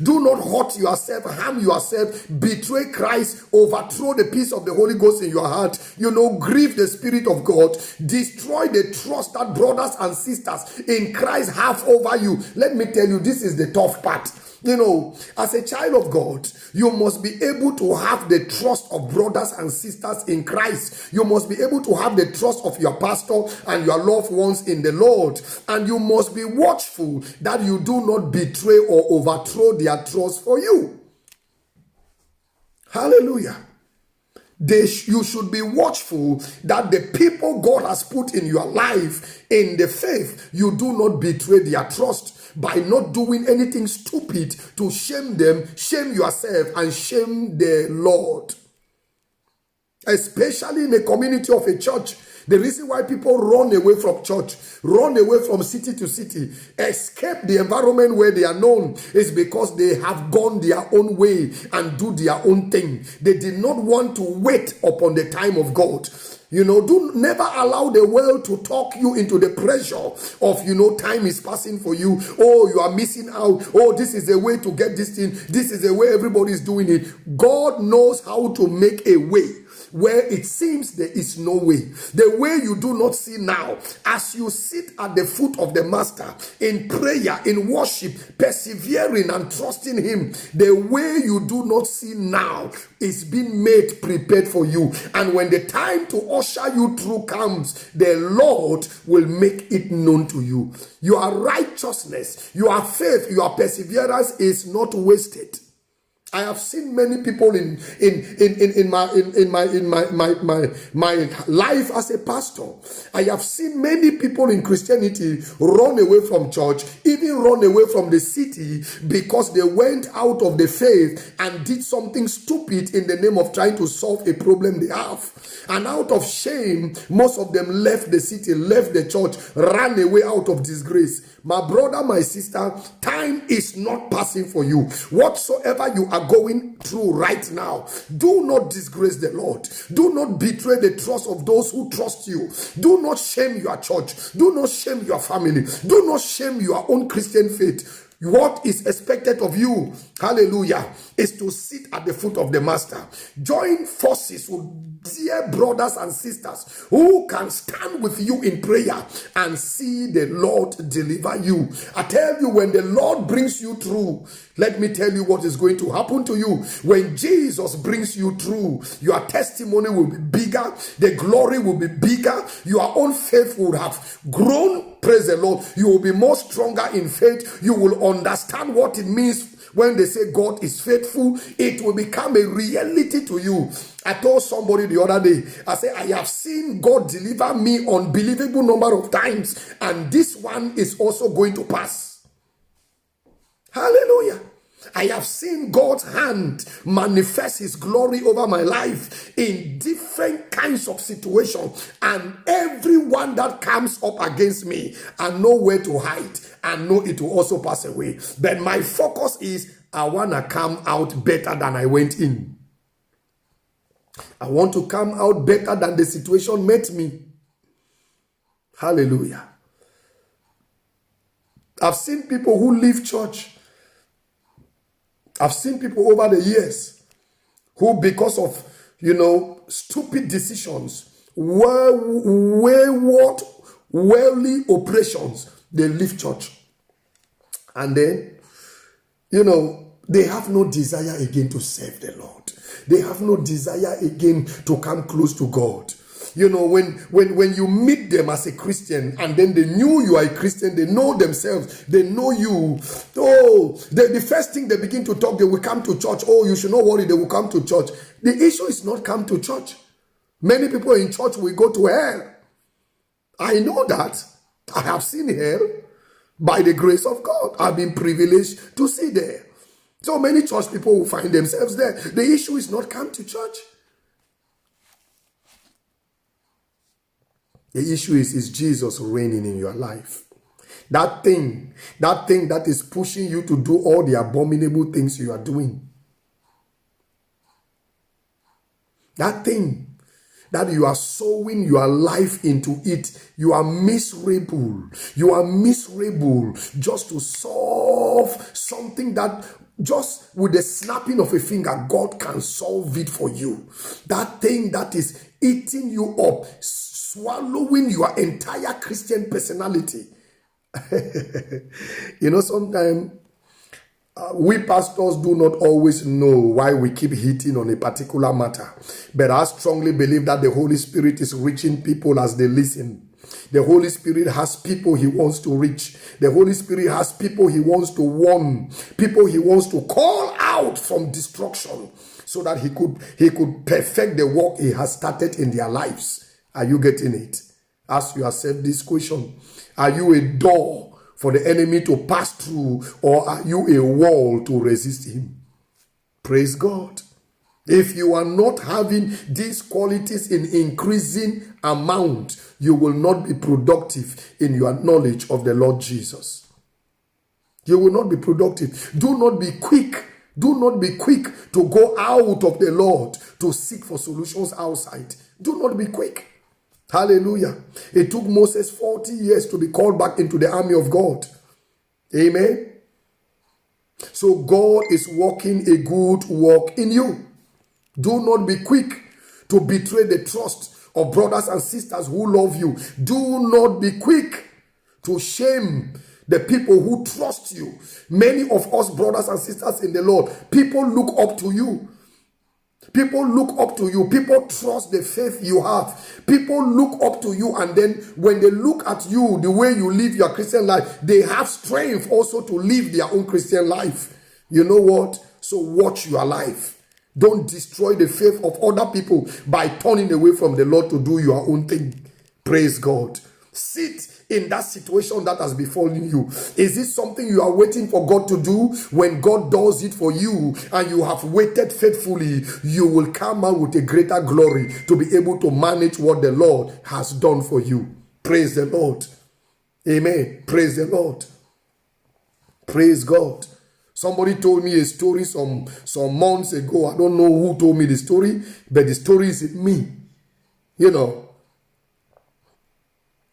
Do not hurt yourself, harm yourself, betray Christ, overthrow the peace of the Holy Ghost in your heart, grieve the Spirit of God, destroy the trust that brothers and sisters in Christ have over you. Let me tell you, this is the tough part. As a child of God, you must be able to have the trust of brothers and sisters in Christ. You must be able to have the trust of your pastor and your loved ones in the Lord. And you must be watchful that you do not betray or overthrow their trust for you. Hallelujah. You should be watchful that the people God has put in your life in the faith, you do not betray their trust by not doing anything stupid to shame them, shame yourself, and shame the Lord. Especially in the community of a church, The reason why people run away from church, run away from city to city, escape the environment where they are known, is because they have gone their own way and do their own thing. They did not want to wait upon the time of God. Do never allow the world to talk you into the pressure of, time is passing for you. Oh, you are missing out. Oh, this is the way to get this thing. This is the way everybody is doing it. God knows how to make a way where it seems there is no way. The way you do not see now, as you sit at the foot of the Master in prayer, in worship, persevering and trusting Him, the way you do not see now is being made prepared for you. And when the time to usher you through comes, the Lord will make it known to you. Your righteousness, your faith, your perseverance is not wasted. I have seen many people in my life as a pastor. I have seen many people in Christianity run away from church, even run away from the city because they went out of the faith and did something stupid in the name of trying to solve a problem they have. And out of shame, most of them left the city, left the church, ran away out of disgrace. My brother, my sister, time is not passing for you. Whatsoever you are going through right now, do not disgrace the Lord. Do not betray the trust of those who trust you. Do not shame your church. Do not shame your family. Do not shame your own Christian faith. What is expected of you, hallelujah, is to sit at the foot of the Master. Join forces with dear brothers and sisters who can stand with you in prayer and see the Lord deliver you. I tell you, when the Lord brings you through, let me tell you what is going to happen to you. When Jesus brings you through, your testimony will be bigger, the glory will be bigger, your own faith will have grown. Praise the Lord. You will be more stronger in faith. You will understand what it means when they say God is faithful. It will become a reality to you. I told somebody the other day, I said, I have seen God deliver me unbelievable number of times, and this one is also going to pass. Hallelujah. I have seen God's hand manifest His glory over my life in different kinds of situations, and everyone that comes up against me, I know where to hide and know it will also pass away. But my focus is, I want to come out better than I went in. I want to come out better than the situation met me. Hallelujah. I've seen people who leave church. I've seen people over the years who, because of, stupid decisions, wayward, worldly operations, they leave church. And then, they have no desire again to serve the Lord. They have no desire again to come close to God. When you meet them as a Christian and then they knew you are a Christian, they know themselves, they know you. Oh, the first thing they begin to talk, they will come to church. Oh, you should not worry, they will come to church. The issue is not come to church. Many people in church will go to hell. I know that. I have seen hell by the grace of God. I've been privileged to see there. So many church people will find themselves there. The issue is not come to church. The issue is Jesus reigning in your life? That thing that is pushing you to do all the abominable things you are doing. That thing that you are sowing your life into it. You are miserable. You are miserable just to solve something that just with the snapping of a finger, God can solve it for you. That thing that is eating you up, swallowing your entire Christian personality. Sometimes we pastors do not always know why we keep hitting on a particular matter. But I strongly believe that the Holy Spirit is reaching people as they listen. The Holy Spirit has people He wants to reach. The Holy Spirit has people He wants to warn. People He wants to call out from destruction so that He could perfect the work He has started in their lives. Are you getting it? Ask yourself this question. Are you a door for the enemy to pass through, or are you a wall to resist him? Praise God. If you are not having these qualities in increasing amount, you will not be productive in your knowledge of the Lord Jesus. You will not be productive. Do not be quick. Do not be quick to go out of the Lord to seek for solutions outside. Do not be quick. Hallelujah. It took Moses 40 years to be called back into the army of God. Amen. So God is working a good work in you. Do not be quick to betray the trust of brothers and sisters who love you. Do not be quick to shame the people who trust you. Many of us, brothers and sisters in the Lord, people look up to you. People look up to you. People trust the faith you have. People look up to you, and then when they look at you, the way you live your Christian life, they have strength also to live their own Christian life. You know what? So watch your life. Don't destroy the faith of other people by turning away from the Lord to do your own thing. Praise God. Sit in that situation that has befallen you. Is it something you are waiting for God to do? When God does it for you and you have waited faithfully, you will come out with a greater glory to be able to manage what the Lord has done for you. Praise the Lord. Amen. Praise the Lord. Praise God. Somebody told me a story some months ago. I don't know who told me the story, but the story is in me. You know,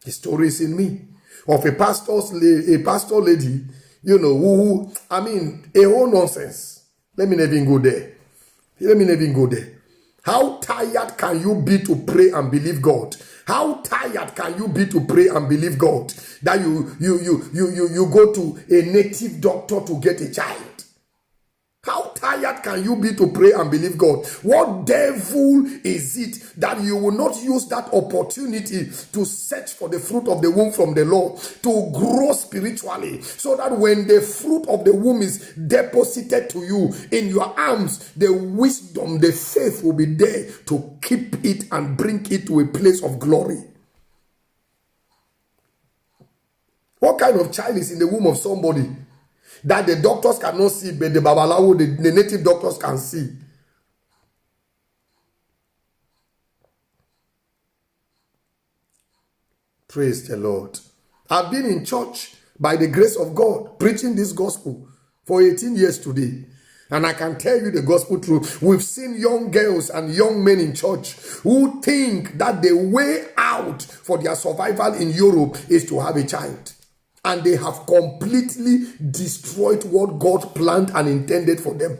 the story is in me. Of a pastor lady, you know, who a whole nonsense. Let me not even go there. How tired can you be to pray and believe God? How tired can you be to pray and believe God that you go to a native doctor to get a child? How tired can you be to pray and believe God? What devil is it that you will not use that opportunity to search for the fruit of the womb from the Lord, to grow spiritually, so that when the fruit of the womb is deposited to you in your arms, the wisdom, the faith will be there to keep it and bring it to a place of glory? What kind of child is in the womb of somebody that the doctors cannot see, but the babalawo, the native doctors can see? Praise the Lord. I've been in church by the grace of God, preaching this gospel for 18 years today. And I can tell you the gospel truth. We've seen young girls and young men in church who think that the way out for their survival in Europe is to have a child. And they have completely destroyed what God planned and intended for them.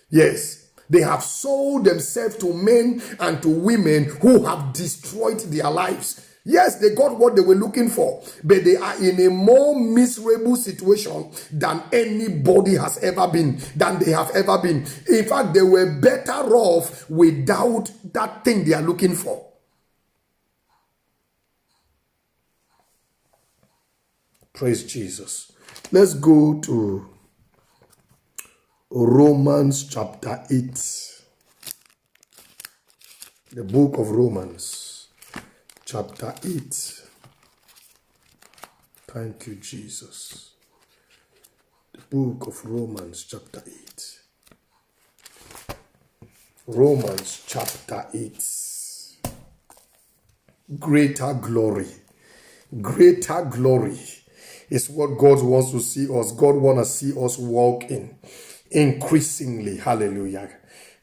Yes, they have sold themselves to men and to women who have destroyed their lives. Yes, they got what they were looking for, but they are in a more miserable situation than anybody has ever been, than they have ever been. In fact, they were better off without that thing they are looking for. Praise Jesus. Let's go to Romans chapter 8. The book of Romans chapter 8. Thank you, Jesus. The book of Romans chapter 8. Romans chapter 8. Greater glory. Greater glory is what God wants to see us. God wants to see us walk in increasingly. Hallelujah.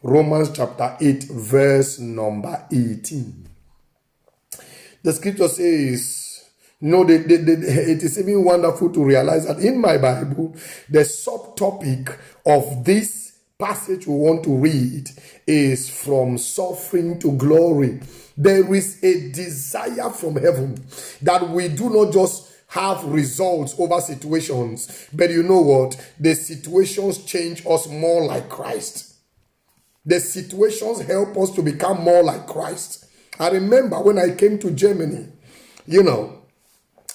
Romans chapter 8, verse number 18. The scripture says, it is even wonderful to realize that in my Bible, the subtopic of this passage we want to read is from suffering to glory. There is a desire from heaven that we do not just have results over situations, but you know what? The situations change us more like Christ. The situations help us to become more like Christ. I remember when I came to Germany,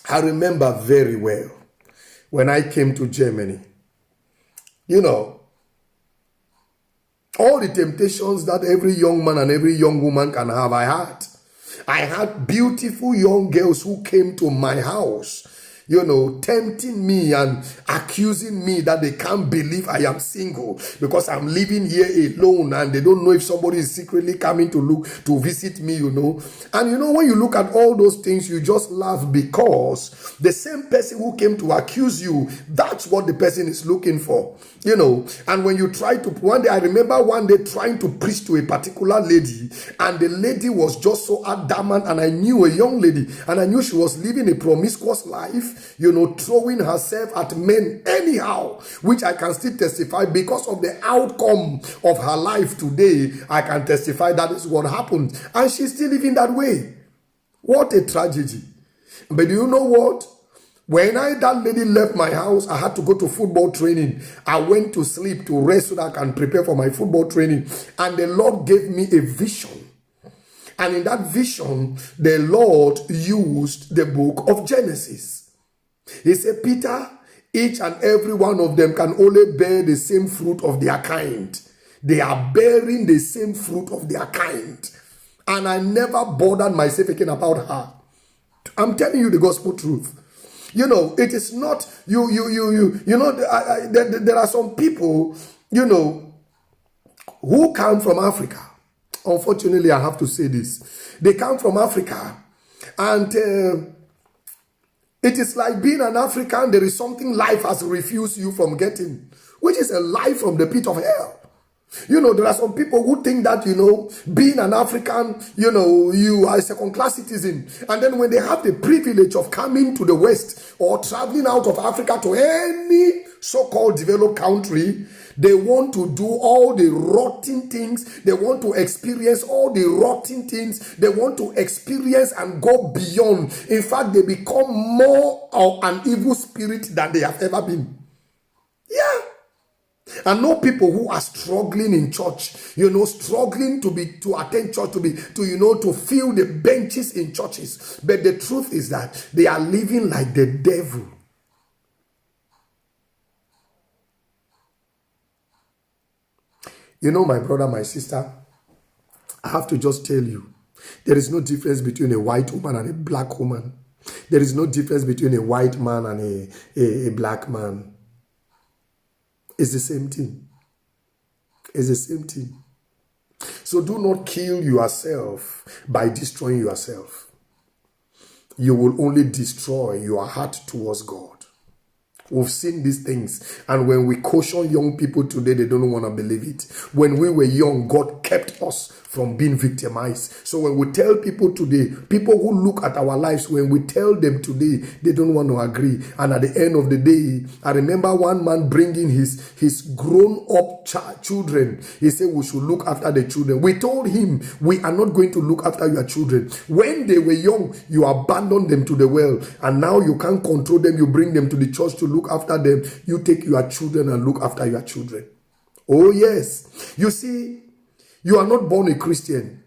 I remember very well when I came to Germany, all the temptations that every young man and every young woman can have, I had beautiful young girls who came to my house tempting me and accusing me that they can't believe I am single because I'm living here alone and they don't know if somebody is secretly coming to visit me, And when you look at all those things, you just laugh because the same person who came to accuse you, that's what the person is looking for, And when you try to, I remember one day trying to preach to a particular lady, and the lady was just so adamant, and I knew a young lady, and I knew she was living a promiscuous life, throwing herself at men anyhow, which I can still testify because of the outcome of her life today. I can testify that is what happened, and she's still living that way. What a tragedy. But do you know what? When that lady left my house, I had to go to football training. I went to sleep to rest so that I can prepare for my football training. And the Lord gave me a vision. And in that vision, the Lord used the book of Genesis. He said, Peter, each and every one of them can only bear the same fruit of their kind. They are bearing the same fruit of their kind. And I never bothered myself thinking about her. I'm telling you the gospel truth. It is not, there are some people, who come from Africa. Unfortunately, I have to say this. They come from Africa, and it is like being an African, there is something life has refused you from getting, which is a life from the pit of hell. There are some people who think that, being an African, you are a second-class citizen. And then when they have the privilege of coming to the West or traveling out of Africa to any so-called developed country, they want to do all the rotten things. They want to experience all the rotten things. They want to experience and go beyond. In fact, they become more of an evil spirit than they have ever been. Yeah. I know people who are struggling in church, struggling to attend church, to fill the benches in churches. But the truth is that they are living like the devil. My brother, my sister, I have to just tell you, there is no difference between a white woman and a black woman. There is no difference between a white man and a black man. It's the same thing. It's the same thing. So do not kill yourself by destroying yourself. You will only destroy your heart towards God. We've seen these things. And when we caution young people today, they don't want to believe it. When we were young, God kept us from being victimized. So when we tell people today, people who look at our lives, when we tell them today, they don't want to agree. And at the end of the day, I remember one man bringing his grown-up children. He said we should look after the children. We told him, we are not going to look after your children. When they were young, you abandoned them to the world. And now you can't control them. You bring them to the church to look after them. You take your children and look after your children. Oh yes. You see, you are not born a Christian.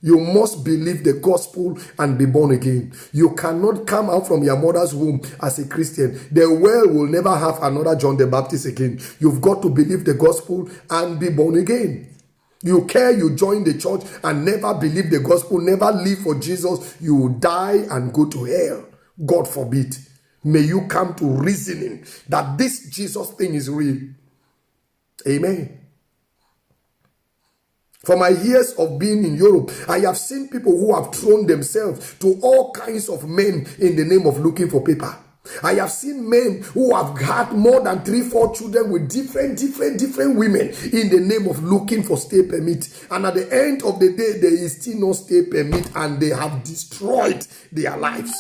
You must believe the gospel and be born again. You cannot come out from your mother's womb as a Christian. The world will never have another John the Baptist again. You've got to believe the gospel and be born again. You join the church and never believe the gospel, never live for Jesus, you will die and go to hell. God forbid. May you come to reasoning that this Jesus thing is real. Amen. For my years of being in Europe, I have seen people who have thrown themselves to all kinds of men in the name of looking for paper. I have seen men who have had more than 3-4 children with different women in the name of looking for stay permit. And at the end of the day, there is still no stay permit and they have destroyed their lives.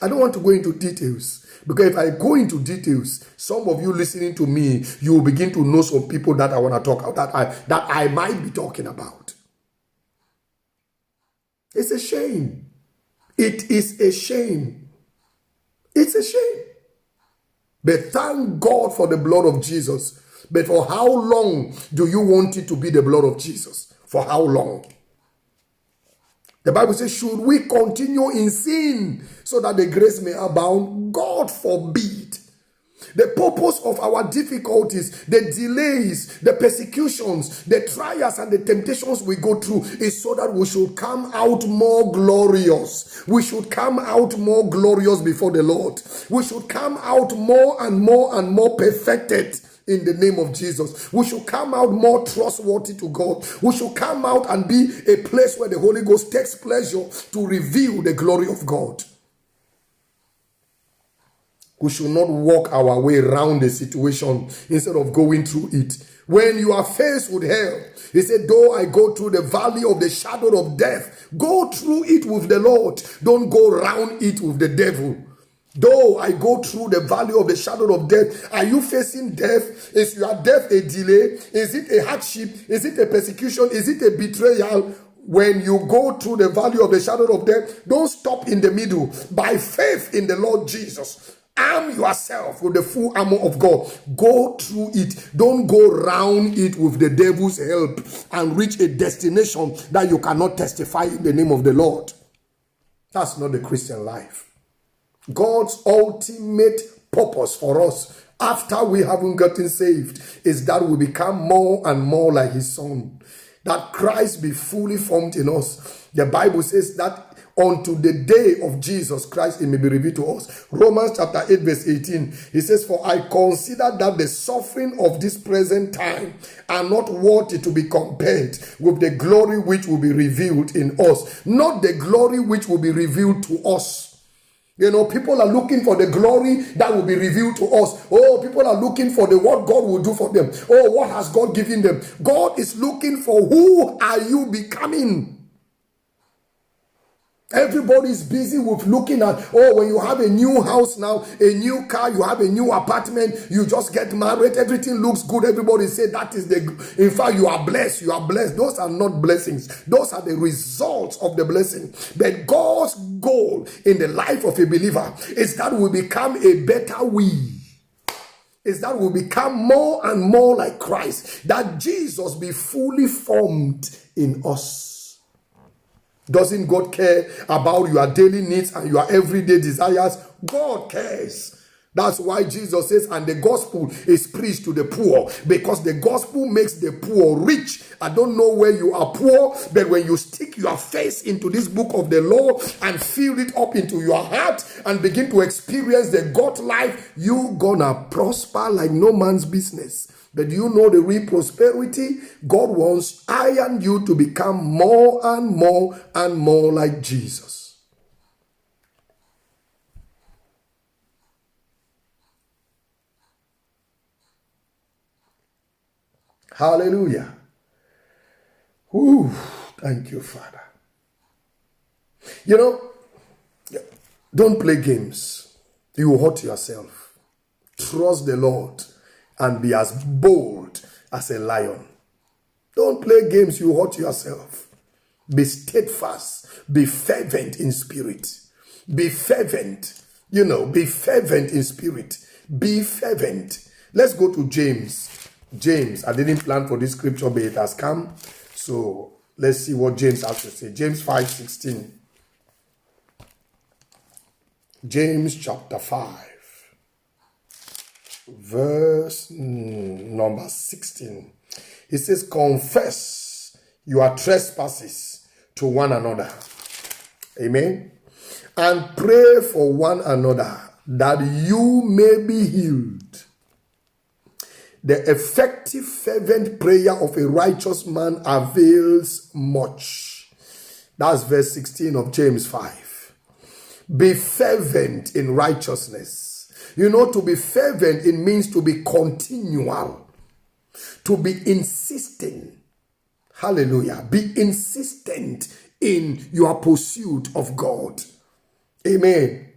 I don't want to go into details because if I go into details, some of you listening to me, you will begin to know some people that I want to talk about, that I might be talking about. It's a shame. It is a shame. It's a shame. But thank God for the blood of Jesus. But for how long do you want it to be the blood of Jesus? For how long? The Bible says, should we continue in sin so that the grace may abound? God forbid. The purpose of our difficulties, the delays, the persecutions, the trials and the temptations we go through is so that we should come out more glorious. We should come out more glorious before the Lord. We should come out more and more and more perfected in the name of Jesus. We should come out more trustworthy to God. We should come out and be a place where the Holy Ghost takes pleasure to reveal the glory of God. We should not walk our way around the situation instead of going through it. When you are faced with hell, he said, though I go through the valley of the shadow of death, go through it with the Lord. Don't go around it with the devil. Though I go through the valley of the shadow of death, are you facing death? Is your death a delay? Is it a hardship? Is it a persecution? Is it a betrayal? When you go through the valley of the shadow of death, don't stop in the middle. By faith in the Lord Jesus, arm yourself with the full armor of God. Go through it. Don't go round it with the devil's help and reach a destination that you cannot testify in the name of the Lord. That's not the Christian life. God's ultimate purpose for us after we haven't gotten saved is that we become more and more like his Son. That Christ be fully formed in us. The Bible says that unto the day of Jesus Christ it may be revealed to us. Romans chapter 8 verse 18. He says, for I consider that the suffering of this present time are not worthy to be compared with the glory which will be revealed in us. Not the glory which will be revealed to us. You know, people are looking for the glory that will be revealed to us. Oh, people are looking for what God will do for them. Oh, what has God given them? God is looking for who are you becoming? Everybody is busy with looking at, oh, when you have a new house now, a new car, you have a new apartment, you just get married, everything looks good. Everybody say that is in fact, you are blessed, you are blessed. Those are not blessings. Those are the results of the blessing. But God's goal in the life of a believer is that we become a better we. Is that we become more and more like Christ. That Jesus be fully formed in us. Doesn't God care about your daily needs and your everyday desires? God cares. That's why Jesus says, and the gospel is preached to the poor, because the gospel makes the poor rich. I don't know where you are poor, but when you stick your face into this book of the law and fill it up into your heart and begin to experience the God life, you gonna prosper like no man's business. But you know the real prosperity? God wants iron you to become more and more and more like Jesus. Hallelujah. Whew, thank you, Father. You know, don't play games. You will hurt yourself. Trust the Lord and be as bold as a lion. Don't play games, you hurt yourself. Be steadfast. Be fervent in spirit. Be fervent. Be fervent in spirit. Be fervent. Let's go to James. James, I didn't plan for this scripture, but it has come. So let's see what James has to say. James 5:16. James chapter 5. Verse number 16. It says, confess your trespasses to one another. Amen. And pray for one another that you may be healed. The effective, fervent prayer of a righteous man avails much. That's verse 16 of James 5. Be fervent in righteousness. To be fervent, it means to be continual, to be insistent. Hallelujah. Be insistent in your pursuit of God. Amen.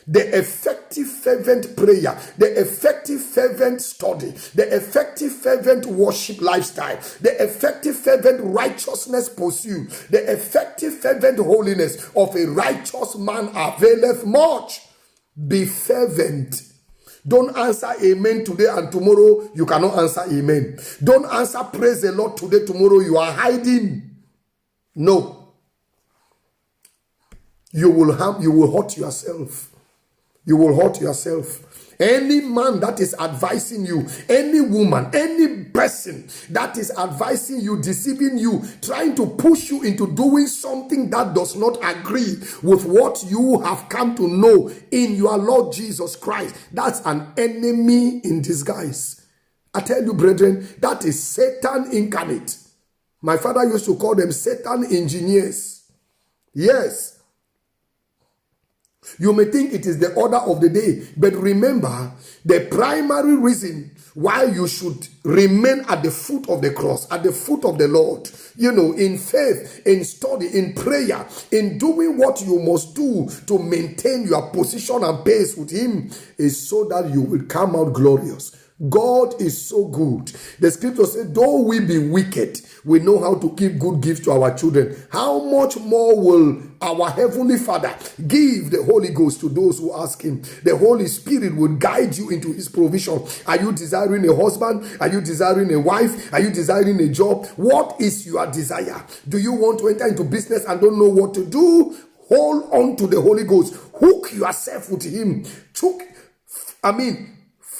The effective, fervent prayer, the effective, fervent study, the effective, fervent worship lifestyle, the effective, fervent righteousness pursuit, the effective, fervent holiness of a righteous man availeth much. Be fervent. Don't answer amen today and tomorrow you cannot answer amen. Don't answer praise the Lord today, tomorrow you are hiding. No. You will hurt yourself. you will hurt yourself. Any man that is advising you, any woman, any person that is advising you, deceiving you, trying to push you into doing something that does not agree with what you have come to know in your Lord Jesus Christ, that's an enemy in disguise. I tell you, brethren, that is Satan incarnate. My father used to call them Satan engineers. Yes. You may think it is the order of the day, but remember, the primary reason why you should remain at the foot of the cross, at the foot of the Lord, in faith, in study, in prayer, in doing what you must do to maintain your position and pace with Him, is so that you will come out glorious. God is so good. The scripture says, though we be wicked, we know how to give good gifts to our children. How much more will our Heavenly Father give the Holy Ghost to those who ask Him? The Holy Spirit will guide you into His provision. Are you desiring a husband? Are you desiring a wife? Are you desiring a job? What is your desire? Do you want to enter into business and don't know what to do? Hold on to the Holy Ghost. Hook yourself with Him.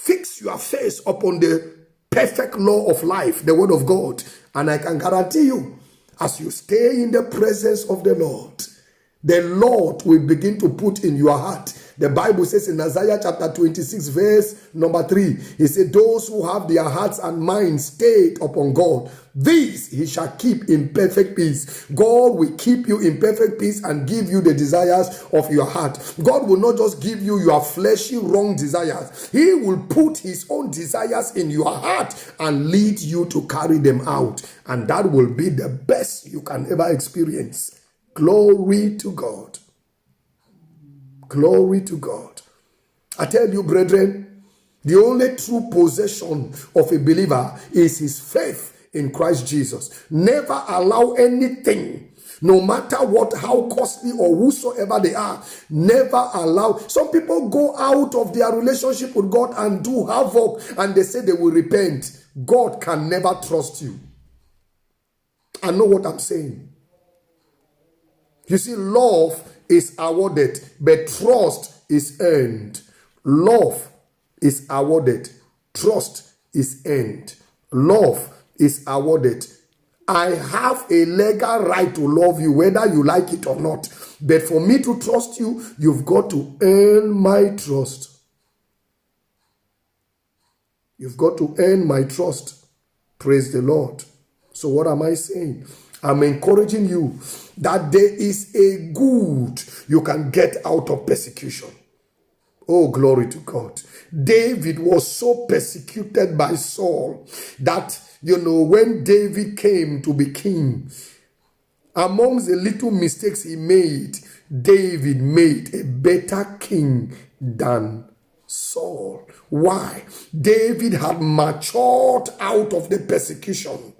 Fix your face upon the perfect law of life, the Word of God. And I can guarantee you, as you stay in the presence of the Lord will begin to put in your heart. The Bible says in Isaiah chapter 26, verse number 3, He said, those who have their hearts and minds stayed upon God, these He shall keep in perfect peace. God will keep you in perfect peace and give you the desires of your heart. God will not just give you your fleshy, wrong desires. He will put His own desires in your heart and lead you to carry them out. And that will be the best you can ever experience. Glory to God. Glory to God. I tell you, brethren, the only true possession of a believer is his faith in Christ Jesus. Never allow anything, no matter what, how costly or whosoever they are, never allow. Some people go out of their relationship with God and do havoc, and they say they will repent. God can never trust you. I know what I'm saying. You see, love is awarded, but trust is earned. Love is awarded. Trust is earned. Love is awarded. I have a legal right to love you, whether you like it or not. But for me to trust you, you've got to earn my trust. You've got to earn my trust. Praise the Lord. So what am I saying? I'm encouraging you that there is a good you can get out of persecution. Oh, glory to God. David was so persecuted by Saul that, when David came to be king, amongst the little mistakes he made, David made a better king than Saul. Why? David had matured out of the persecution.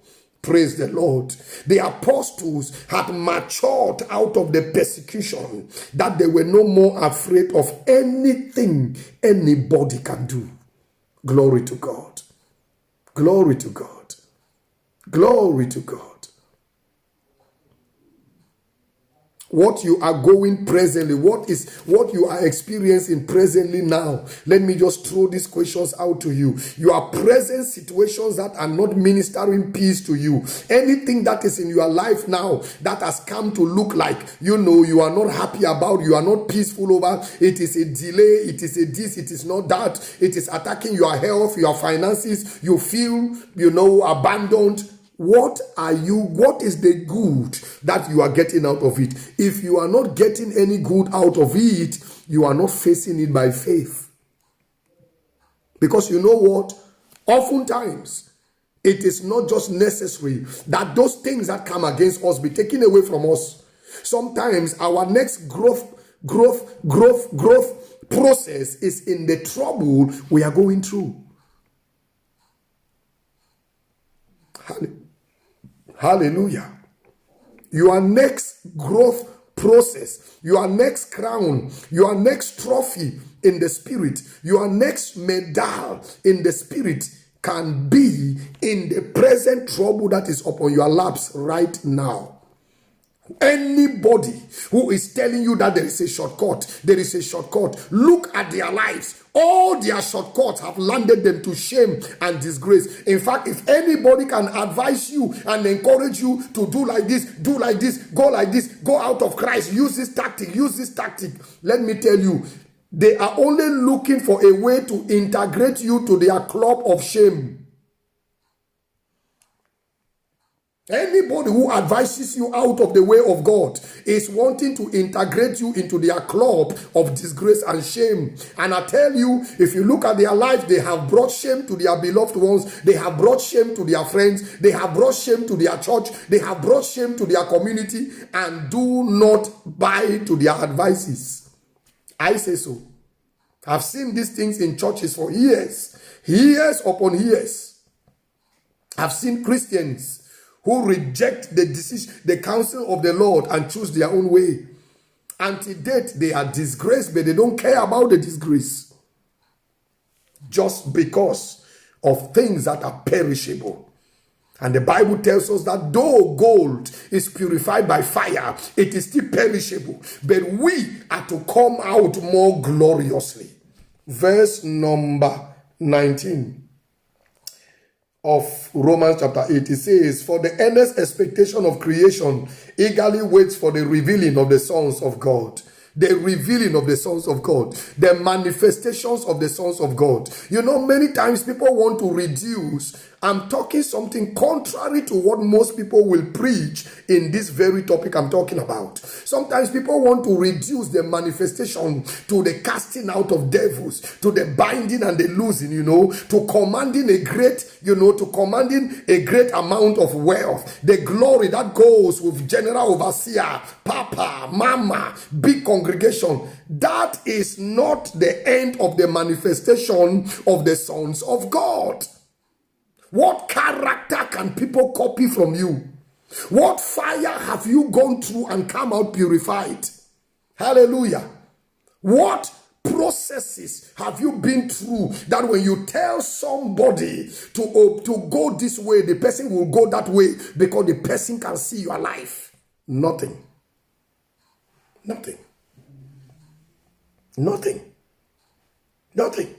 Praise the Lord. The apostles had matured out of the persecution, that they were no more afraid of anything anybody can do. Glory to God. Glory to God. Glory to God. What you are going presently, what you are experiencing presently now. Let me just throw these questions out to you. Your present situations that are not ministering peace to you. Anything that is in your life now that has come to look like, you are not happy about, you are not peaceful over. It is a delay, it is a this, it is not that. It is attacking your health, your finances. You feel, abandoned. What is the good that you are getting out of it? If you are not getting any good out of it, you are not facing it by faith. Because you know what? Oftentimes, it is not just necessary that those things that come against us be taken away from us. Sometimes our next growth process is in the trouble we are going through. Hallelujah. Your next growth process, your next crown, your next trophy in the spirit, your next medal in the spirit can be in the present trouble that is upon your laps right now. Anybody who is telling you that there is a shortcut, look at their lives. All their shortcuts have landed them to shame and disgrace. In fact, if anybody can advise you and encourage you to do like this, go like this, go out of Christ, use this tactic, let me tell you, they are only looking for a way to integrate you to their club of shame. Anybody who advises you out of the way of God is wanting to integrate you into their club of disgrace and shame. And I tell you, if you look at their life, they have brought shame to their beloved ones. They have brought shame to their friends. They have brought shame to their church. They have brought shame to their community, and do not buy to their advices. I say so. I've seen these things in churches for years upon years. I've seen Christians who reject the decision, the counsel of the Lord, and choose their own way. Until date, they are disgraced, but they don't care about the disgrace. Just because of things that are perishable. And the Bible tells us that though gold is purified by fire, it is still perishable. But we are to come out more gloriously. Verse number 19. Of Romans chapter 8, it says, for the earnest expectation of creation eagerly waits for the revealing of the sons of God. The revealing of the sons of God. The manifestations of the sons of God. You know, many times people want to reduce. I'm talking something contrary to what most people will preach in this very topic I'm talking about. Sometimes people want to reduce the manifestation to the casting out of devils, to the binding and the loosing, to commanding a great amount of wealth. The glory that goes with general overseer, papa, mama, big congregation. That is not the end of the manifestation of the sons of God. What character can people copy from you? What fire have you gone through and come out purified? Hallelujah. What processes have you been through that when you tell somebody to go this way, the person will go that way because the person can see your life? Nothing. Nothing. Nothing. Nothing.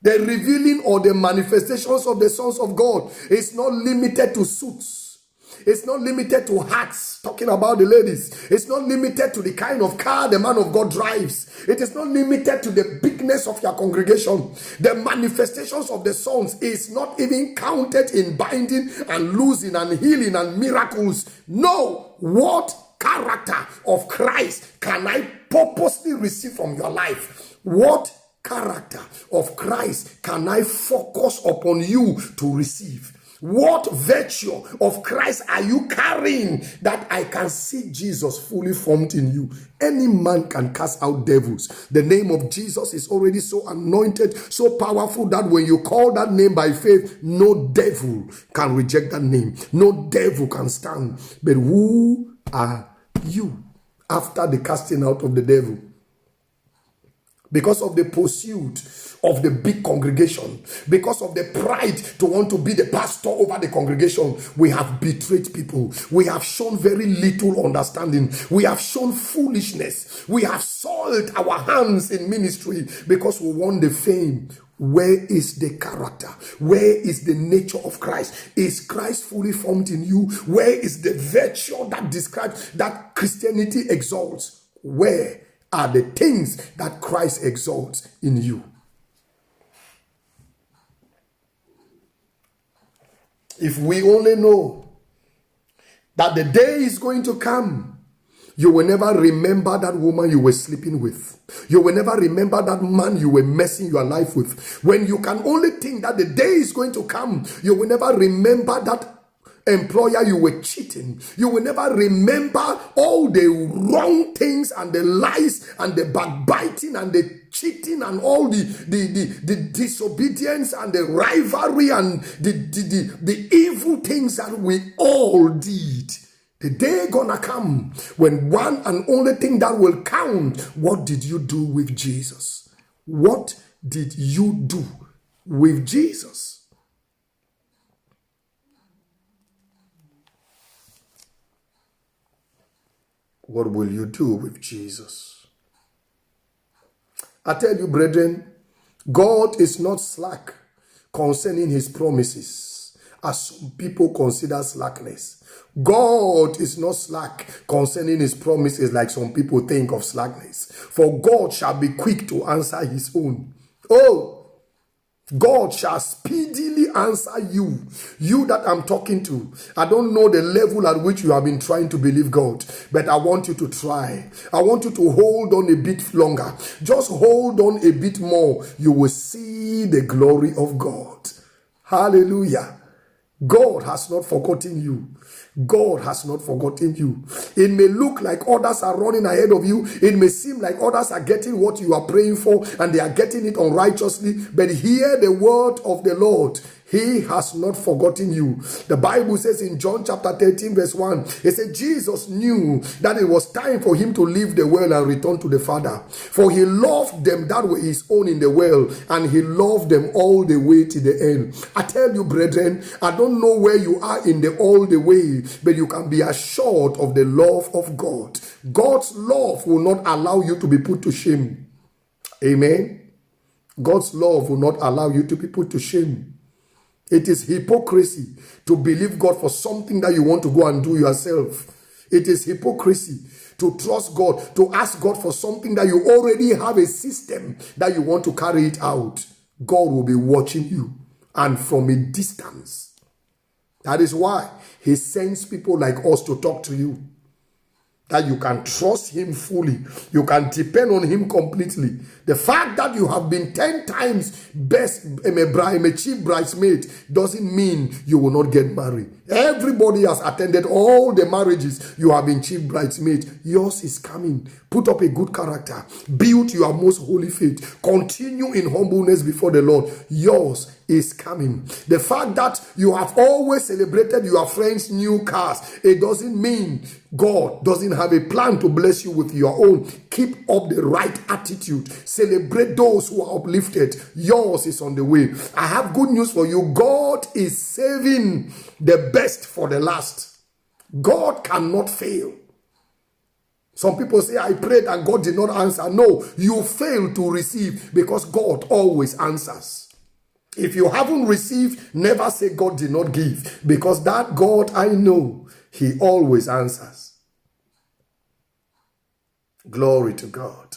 The revealing or the manifestations of the sons of God is not limited to suits. It's not limited to hats, talking about the ladies. It's not limited to the kind of car the man of God drives. It is not limited to the bigness of your congregation. The manifestations of the sons is not even counted in binding and loosing and healing and miracles. No. What character of Christ can I purposely receive from your life? What character of Christ can I focus upon you to receive? What virtue of Christ are you carrying that I can see Jesus fully formed in you? Any man can cast out devils. The name of Jesus is already so anointed, so powerful that when you call that name by faith, no devil can reject that name. No devil can stand. But who are you after the casting out of the devil? Because of the pursuit of the big congregation, because of the pride to want to be the pastor over the congregation, we have betrayed people. We have shown very little understanding. We have shown foolishness. We have soiled our hands in ministry because we want the fame. Where is the character? Where is the nature of Christ? Is Christ fully formed in you? Where is the virtue that describes that Christianity exalts? Where are the things that Christ exalts in you? If we only know that the day is going to come, you will never remember that woman you were sleeping with. You will never remember that man you were messing your life with. When you can only think that the day is going to come, you will never remember that employer you were cheating. You will never remember all the wrong things and the lies and the backbiting and the cheating and all the disobedience and the rivalry and the evil things that we all did. The day gonna come when one and only thing that will count, what did you do with Jesus? What did you do with Jesus? What will you do with Jesus? I tell you, brethren, God is not slack concerning his promises, as some people consider slackness. God is not slack concerning his promises like some people think of slackness. For God shall be quick to answer his own. Oh, God shall speedily answer you. You that I'm talking to. I don't know the level at which you have been trying to believe God, but I want you to try. I want you to hold on a bit longer. Just hold on a bit more. You will see the glory of God. Hallelujah. God has not forgotten you. God has not forgotten you. It may look like others are running ahead of you. It may seem like others are getting what you are praying for and they are getting it unrighteously. But hear the word of the Lord. He has not forgotten you. The Bible says in John chapter 13 verse 1, it said Jesus knew that it was time for him to leave the world and return to the Father. For he loved them that were his own in the world, and he loved them all the way to the end. I tell you, brethren, I don't know where you are in the all the way, but you can be assured of the love of God. God's love will not allow you to be put to shame. Amen. God's love will not allow you to be put to shame. It is hypocrisy to believe God for something that you want to go and do yourself. It is hypocrisy to trust God, to ask God for something that you already have a system that you want to carry it out. God will be watching you, and from a distance. That is why he sends people like us to talk to you. That you can trust him fully. You can depend on him completely. The fact that you have been 10 times chief bridesmaid doesn't mean you will not get married. Everybody has attended all the marriages. You have been chief bridesmaid. Yours is coming. Put up a good character. Build your most holy faith. Continue in humbleness before the Lord. Yours is coming. The fact that you have always celebrated your friends' new cars, it doesn't mean God doesn't have a plan to bless you with your own. Keep up the right attitude. Celebrate those who are uplifted. Yours is on the way. I have good news for you. God is saving the best for the last. God cannot fail. Some people say, I prayed and God did not answer. No, you fail to receive because God always answers. If you haven't received, never say God did not give, because that God I know, he always answers. Glory to God.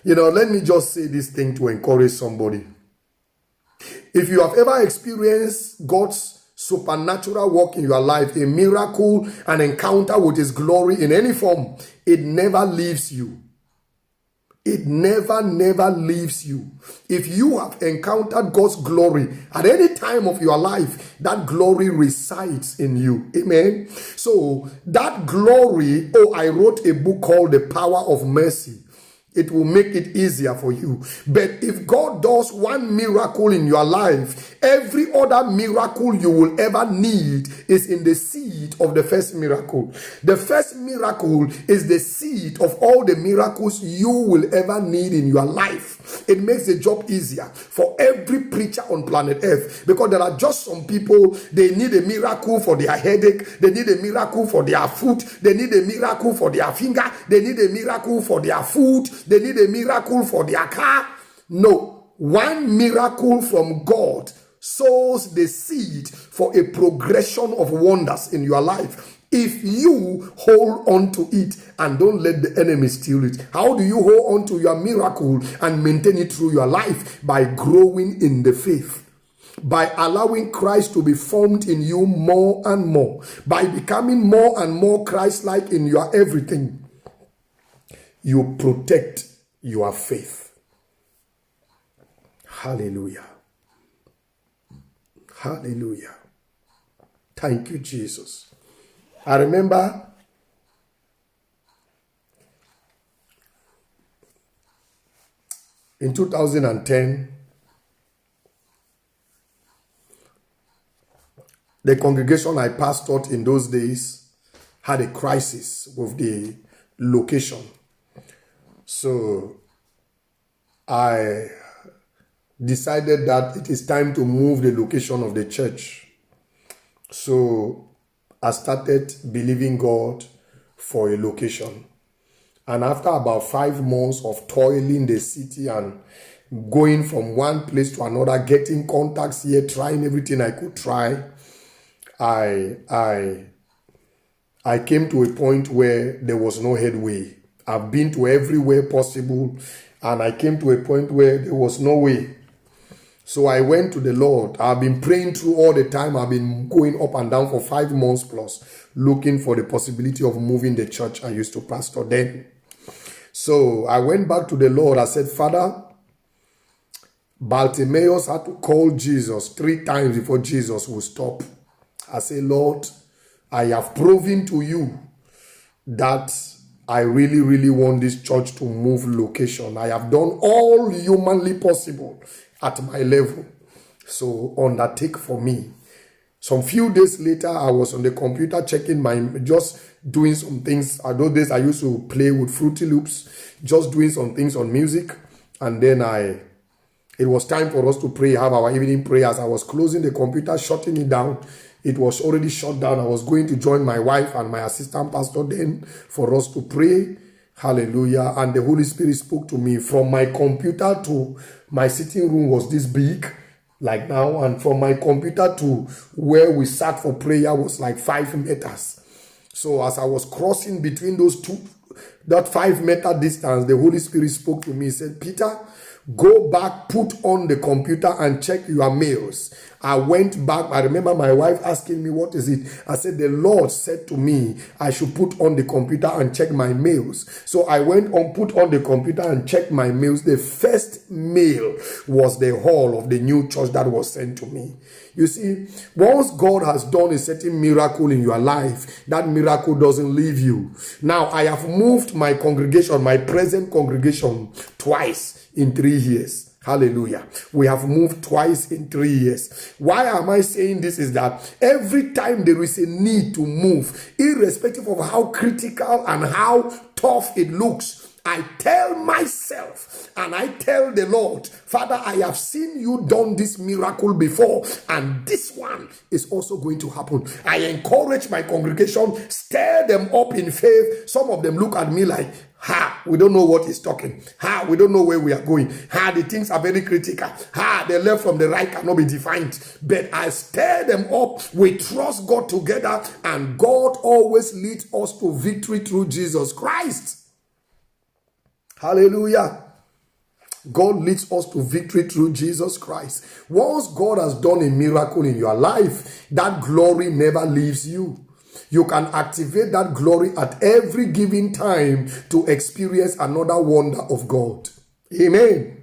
You know, let me just say this thing to encourage somebody. If you have ever experienced God's supernatural work in your life, a miracle, an encounter with his glory in any form, it never leaves you. It never leaves you. If you have encountered God's glory at any time of your life, that glory resides in you. Amen. So that glory, I wrote a book called The Power of Mercy. It will make it easier for you. But if God does one miracle in your life, every other miracle you will ever need is in the seed of the first miracle. The first miracle is the seed of all the miracles you will ever need in your life. It makes the job easier for every preacher on planet Earth, because there are just some people, they need a miracle for their headache, they need a miracle for their foot, they need a miracle for their finger, they need a miracle for their food, they need a miracle for their car. No, one miracle from God sows the seed for a progression of wonders in your life. If you hold on to it and don't let the enemy steal it. How do you hold on to your miracle and maintain it through your life? By growing in the faith. By allowing Christ to be formed in you more and more. By becoming more and more Christ-like in your everything. You protect your faith. Hallelujah. Hallelujah. Thank you, Jesus. I remember in 2010, the congregation I pastored in those days had a crisis with the location. So I decided that it is time to move the location of the church. So I started believing God for a location. And after about 5 months of toiling the city and going from one place to another, getting contacts here, trying everything I could try, I came to a point where there was no headway. I've been to everywhere possible, and I came to a point where there was no way. So I went to the Lord. I've been praying through all the time. I've been going up and down for 5 months plus, looking for the possibility of moving the church I used to pastor then. So I went back to the Lord. I said, Father, Bartimaeus had to call Jesus 3 times before Jesus would stop. I said, Lord, I have proven to you that I really, really want this church to move location. I have done all humanly possible at my level. So undertake for me. Some few days later, I was on the computer checking just doing some things. Those days I used to play with Fruity Loops, just doing some things on music. And then it was time for us to pray, have our evening prayers. I was closing the computer, shutting it down. It was already shut down. I was going to join my wife and my assistant pastor then for us to pray. Hallelujah. And the Holy Spirit spoke to me. From my computer to my sitting room was this big, like now. And from my computer to where we sat for prayer was like 5 meters. So as I was crossing between those two, that 5 meter distance, the Holy Spirit spoke to me. He said, Peter, go back, put on the computer and check your mails. I went back. I remember my wife asking me, what is it? I said, the Lord said to me, I should put on the computer and check my mails. So I went on, put on the computer and checked my mails. The first mail was the hall of the new church that was sent to me. You see, once God has done a certain miracle in your life, that miracle doesn't leave you. Now, I have moved my congregation, my present congregation, twice in 3 years. Hallelujah. We have moved twice in 3 years. Why am I saying this? Is that every time there is a need to move, irrespective of how critical and how tough it looks, I tell myself and I tell the Lord, Father, I have seen you done this miracle before, and this one is also going to happen. I encourage my congregation, stir them up in faith. Some of them look at me like, we don't know what he's talking. We don't know where we are going. The things are very critical. The left from the right cannot be defined. But I stir them up. We trust God together, and God always leads us to victory through Jesus Christ. Hallelujah. God leads us to victory through Jesus Christ. Once God has done a miracle in your life, that glory never leaves you. You can activate that glory at every given time to experience another wonder of God. Amen.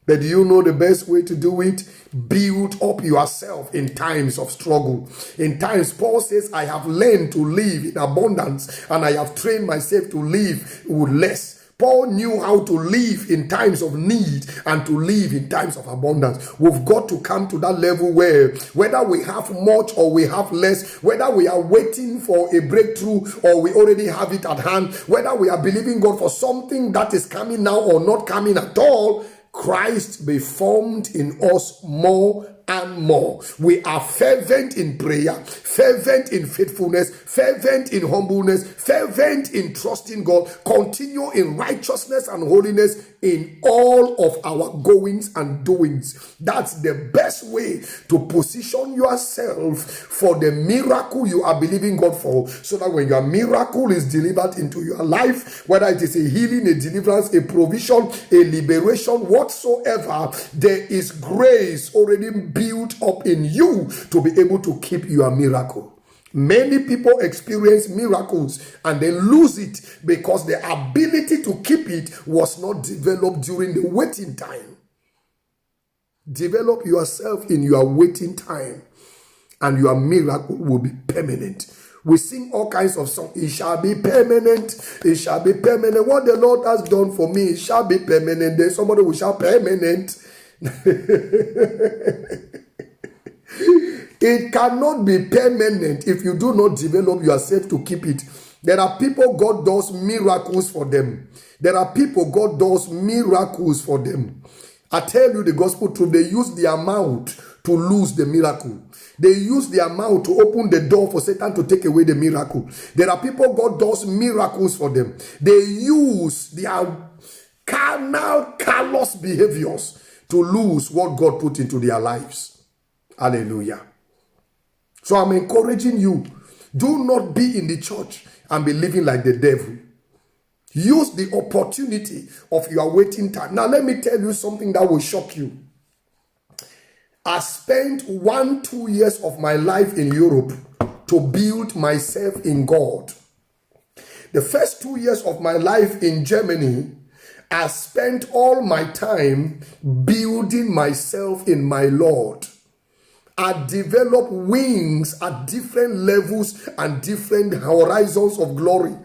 But do you know the best way to do it? Build up yourself in times of struggle. In times, Paul says, I have learned to live in abundance, and I have trained myself to live with less. Paul knew how to live in times of need and to live in times of abundance. We've got to come to that level where whether we have much or we have less, whether we are waiting for a breakthrough or we already have it at hand, whether we are believing God for something that is coming now or not coming at all, Christ be formed in us more and more. We are fervent in prayer, fervent in faithfulness, fervent in humbleness, fervent in trusting God, continue in righteousness and holiness in all of our goings and doings. That's the best way to position yourself for the miracle you are believing God for, so that when your miracle is delivered into your life, whether it is a healing, a deliverance, a provision, a liberation, whatsoever, there is grace already built up in you to be able to keep your miracle. Many people experience miracles and they lose it because the ability to keep it was not developed during the waiting time. Develop yourself in your waiting time, and your miracle will be permanent. We sing all kinds of songs. It shall be permanent. It shall be permanent. What the Lord has done for me, it shall be permanent. Then somebody will shout permanent. It cannot be permanent if you do not develop yourself to keep it. There are people God does miracles for them. There are people God does miracles for them. I tell you the gospel truth, they use their mouth to lose the miracle. They use their mouth to open the door for Satan to take away the miracle. There are people God does miracles for them. They use their carnal, callous behaviors to lose what God put into their lives. Hallelujah. So I'm encouraging you, do not be in the church and be living like the devil. Use the opportunity of your waiting time. Now let me tell you something that will shock you. I spent 1-2 years of my life in Europe to build myself in God. The first 2 years of my life in Germany, I spent all my time building myself in my Lord. I developed wings at different levels and different horizons of glory.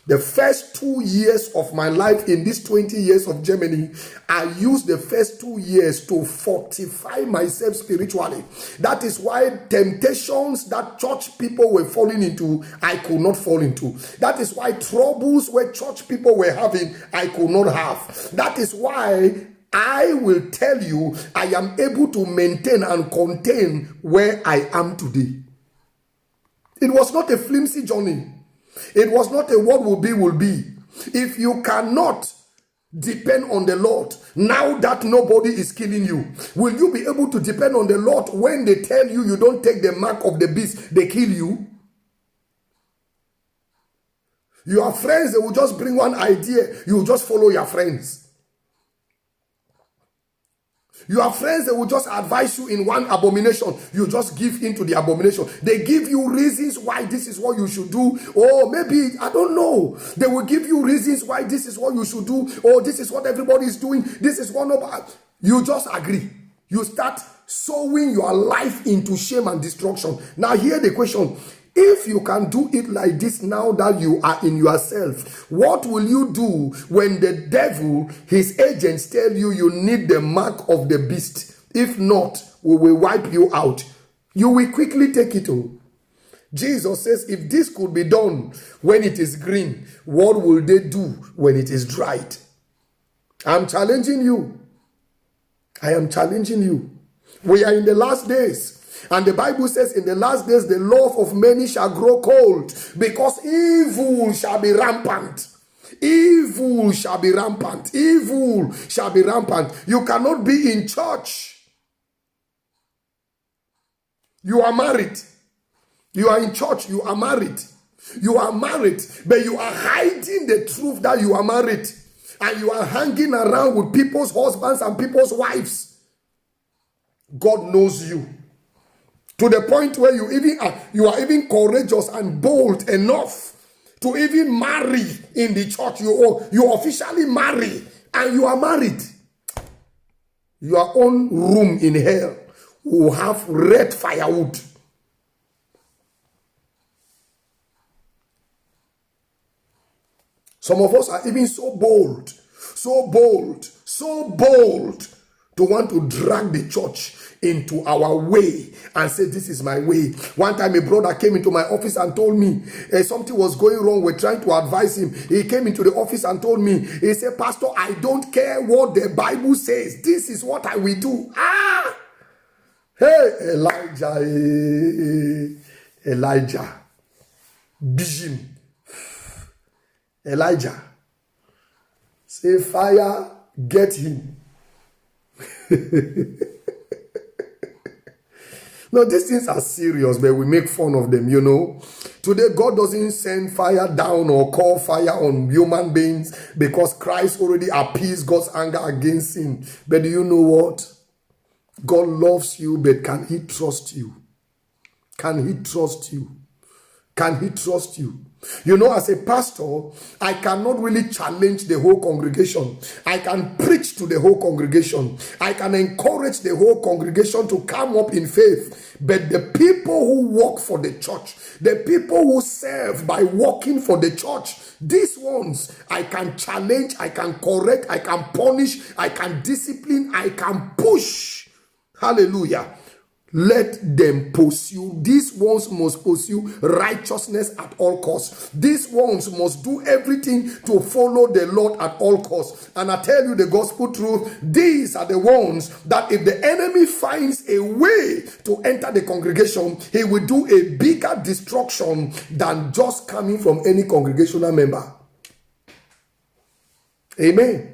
The first 2 years of my life in these 20 years of Germany, I used the first 2 years to fortify myself spiritually. That is why temptations that church people were falling into, I could not fall into. That is why troubles where church people were having, I could not have. That is why I will tell you, I am able to maintain and contain where I am today. It was not a flimsy journey. It was not a what will be, will be. If you cannot depend on the Lord, now that nobody is killing you, will you be able to depend on the Lord when they tell you you don't take the mark of the beast, they kill you? Your friends, they will just bring one idea, you will just follow your friends. Your friends, they will just advise you in one abomination. You just give into the abomination. They give you reasons why this is what you should do. Or maybe, I don't know. They will give you reasons why this is what you should do. Or this is what everybody is doing. This is one of... You just agree. You start sowing your life into shame and destruction. Now, here the question. If you can do it like this now that you are in yourself, what will you do when the devil, his agents tell you you need the mark of the beast? If not, we will wipe you out. You will quickly take it all. Jesus says, if this could be done when it is green, what will they do when it is dried? I'm challenging you. I am challenging you. We are in the last days. And the Bible says in the last days, the love of many shall grow cold because evil shall be rampant. Evil shall be rampant. Evil shall be rampant. You cannot be in church. You are married. You are in church. You are married. You are married, but you are hiding the truth that you are married. And you are hanging around with people's husbands and people's wives. God knows you. To the point where you are even courageous and bold enough to even marry in the church. You officially marry and you are married. Your own room in hell will have red firewood. Some of us are even so bold to want to drag the church into our way and say, this is my way. One time a brother came into my office and told me something was going wrong. We're trying to advise him. He came into the office and told me, he said, Pastor, I don't care what the Bible says. This is what I will do. Hey, Elijah. Bijim. Elijah. Say, fire, get him. No, these things are serious, but we make fun of them, you know. Today, God doesn't send fire down or call fire on human beings because Christ already appeased God's anger against sin. But do you know what? God loves you, but can he trust you? Can he trust you? Can he trust you? You know, as a pastor, I cannot really challenge the whole congregation. I can preach to the whole congregation. I can encourage the whole congregation to come up in faith. But the people who work for the church, the people who serve by working for the church, these ones, I can challenge, I can correct, I can punish, I can discipline, I can push. Hallelujah. let them pursue. These ones must pursue righteousness at all costs. These ones must do everything to follow the Lord at all costs. And I tell you the gospel truth, these are the ones that if the enemy finds a way to enter the congregation, he will do a bigger destruction than just coming from any congregational member. Amen.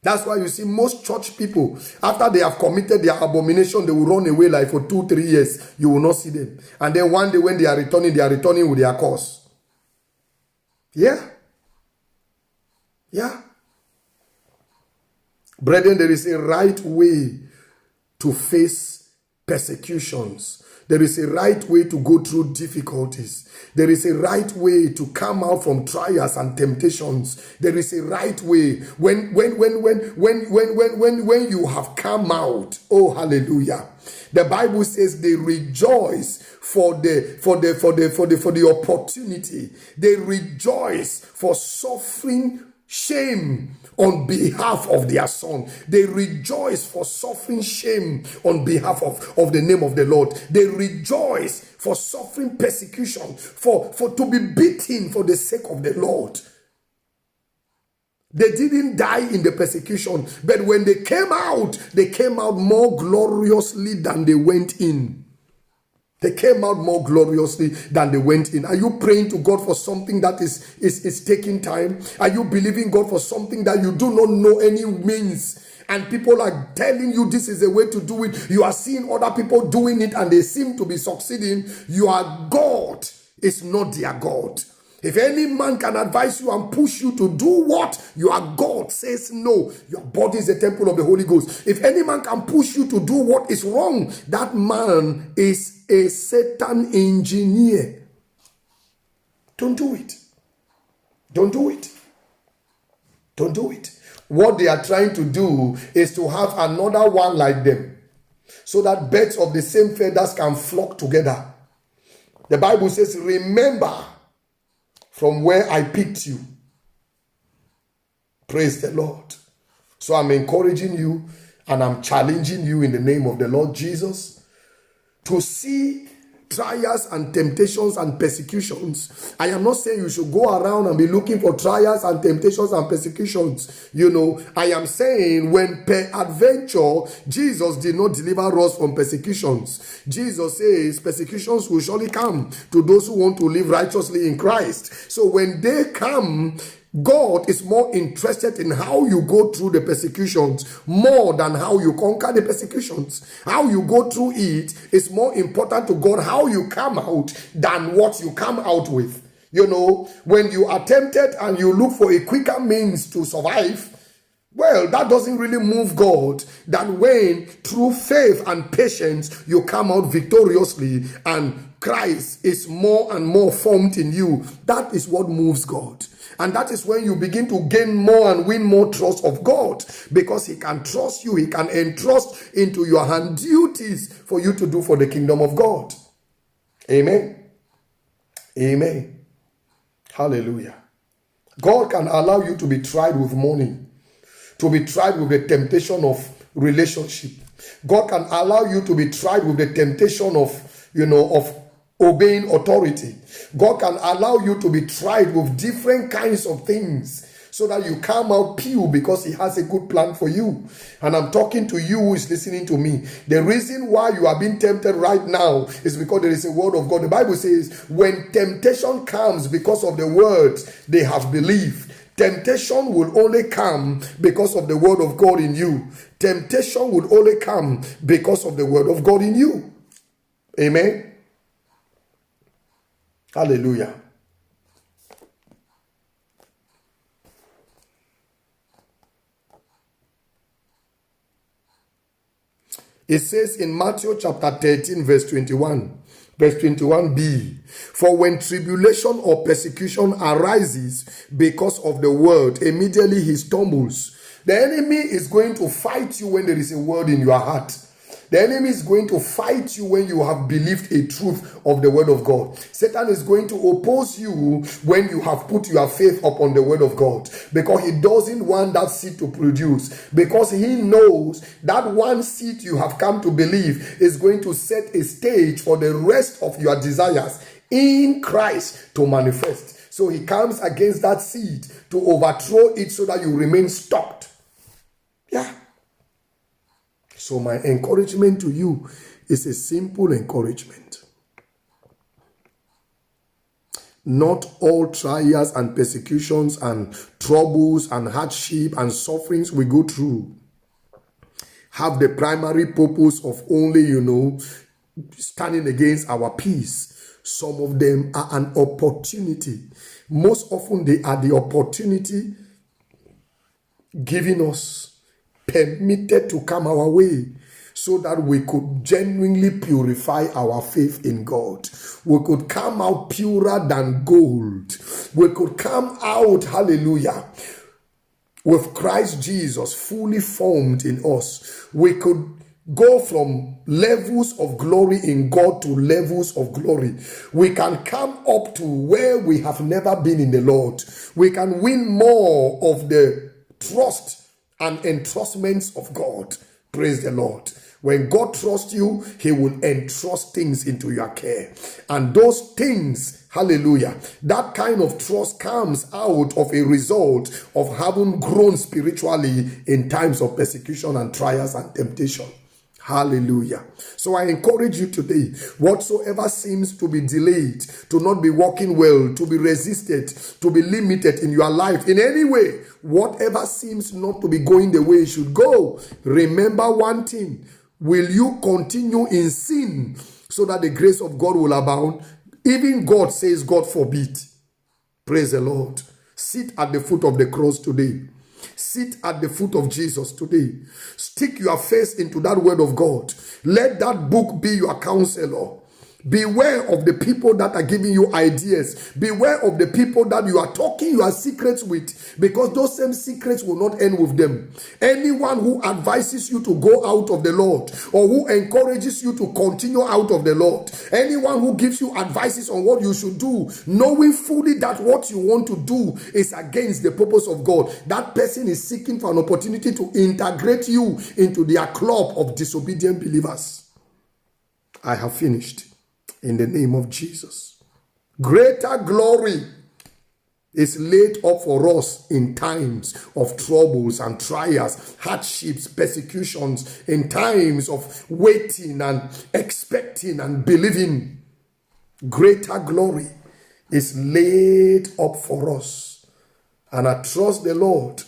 That's why you see most church people, after they have committed their abomination, they will run away like for 2-3 years. You will not see them. And then one day when they are returning with their cause. Yeah. Yeah. Brethren, there is a right way to face persecutions. There is a right way to go through difficulties. There is a right way to come out from trials and temptations. There is a right way when you have come out. Oh, hallelujah. The Bible says they rejoice for the opportunity. They rejoice for suffering shame on behalf of their son. They rejoice for suffering shame on behalf of the name of the Lord. They rejoice for suffering persecution, for to be beaten for the sake of the Lord. They didn't die in the persecution, but when they came out more gloriously than they went in. They came out more gloriously than they went in. Are you praying to God for something that is taking time? Are you believing God for something that you do not know any means? And people are telling you this is the way to do it. You are seeing other people doing it and they seem to be succeeding. Your God is not their God. If any man can advise you and push you to do what your God says no, your body is the temple of the Holy Ghost. If any man can push you to do what is wrong, that man is a Satan engineer. Don't do it. Don't do it. Don't do it. What they are trying to do is to have another one like them, so that birds of the same feathers can flock together. The Bible says, remember from where I picked you. Praise the Lord. So I'm encouraging you and I'm challenging you in the name of the Lord Jesus to see trials and temptations and persecutions. I am not saying you should go around and be looking for trials and temptations and persecutions. I am saying when peradventure Jesus did not deliver us from persecutions. Jesus says persecutions will surely come to those who want to live righteously in Christ. So when they come, God is more interested in how you go through the persecutions more than how you conquer the persecutions. How you go through it is more important to God, how you come out, than what you come out with. When you are tempted and you look for a quicker means to survive, well, that doesn't really move God than when through faith and patience you come out victoriously and Christ is more and more formed in you. That is what moves God. And that is when you begin to gain more and win more trust of God, because he can trust you. He can entrust into your hand duties for you to do for the kingdom of God. Amen. Amen. Hallelujah. God can allow you to be tried with money, to be tried with the temptation of relationship. God can allow you to be tried with the temptation of obeying authority. God can allow you to be tried with different kinds of things so that you come out pure, because he has a good plan for you. And I'm talking to you who is listening to me. The reason why you are being tempted right now is because there is a word of God. The Bible says when temptation comes because of the words they have believed, temptation will only come because of the word of God in you. Temptation will only come because of the word of God in you. Amen. Hallelujah. It says in Matthew chapter 13, verse 21, verse 21b, for when tribulation or persecution arises because of the word, immediately he stumbles. The enemy is going to fight you when there is a word in your heart. The enemy is going to fight you when you have believed a truth of the word of God. Satan is going to oppose you when you have put your faith upon the word of God, because he doesn't want that seed to produce, because he knows that one seed you have come to believe is going to set a stage for the rest of your desires in Christ to manifest. So he comes against that seed to overthrow it so that you remain stopped. Yeah. So my encouragement to you is a simple encouragement. Not all trials and persecutions and troubles and hardship and sufferings we go through have the primary purpose of only, standing against our peace. Some of them are an opportunity. Most often they are the opportunity given us, permitted to come our way, so that we could genuinely purify our faith in God. We could come out purer than gold. We could come out, hallelujah, with Christ Jesus fully formed in us. We could go from levels of glory in God to levels of glory. We can come up to where we have never been in the Lord. We can win more of the trust and entrustments of God. Praise the Lord. When God trusts you, he will entrust things into your care. And those things, hallelujah, that kind of trust comes out of a result of having grown spiritually in times of persecution and trials and temptation. Hallelujah. So I encourage you today, whatsoever seems to be delayed, to not be working well, to be resisted, to be limited in your life in any way, whatever seems not to be going the way it should go, remember one thing. Will you continue in sin so that the grace of God will abound? Even God says, God forbid. Praise the Lord. Sit at the foot of the cross today. Sit at the foot of Jesus today. Stick your face into that word of God. Let that book be your counselor. Beware of the people that are giving you ideas. Beware of the people that you are talking your secrets with, because those same secrets will not end with them. Anyone who advises you to go out of the Lord, or who encourages you to continue out of the Lord, anyone who gives you advices on what you should do, knowing fully that what you want to do is against the purpose of God, that person is seeking for an opportunity to integrate you into their club of disobedient believers. I have finished. In the name of Jesus. Greater glory is laid up for us in times of troubles and trials, hardships, persecutions, in times of waiting and expecting and believing. Greater glory is laid up for us. And I trust the Lord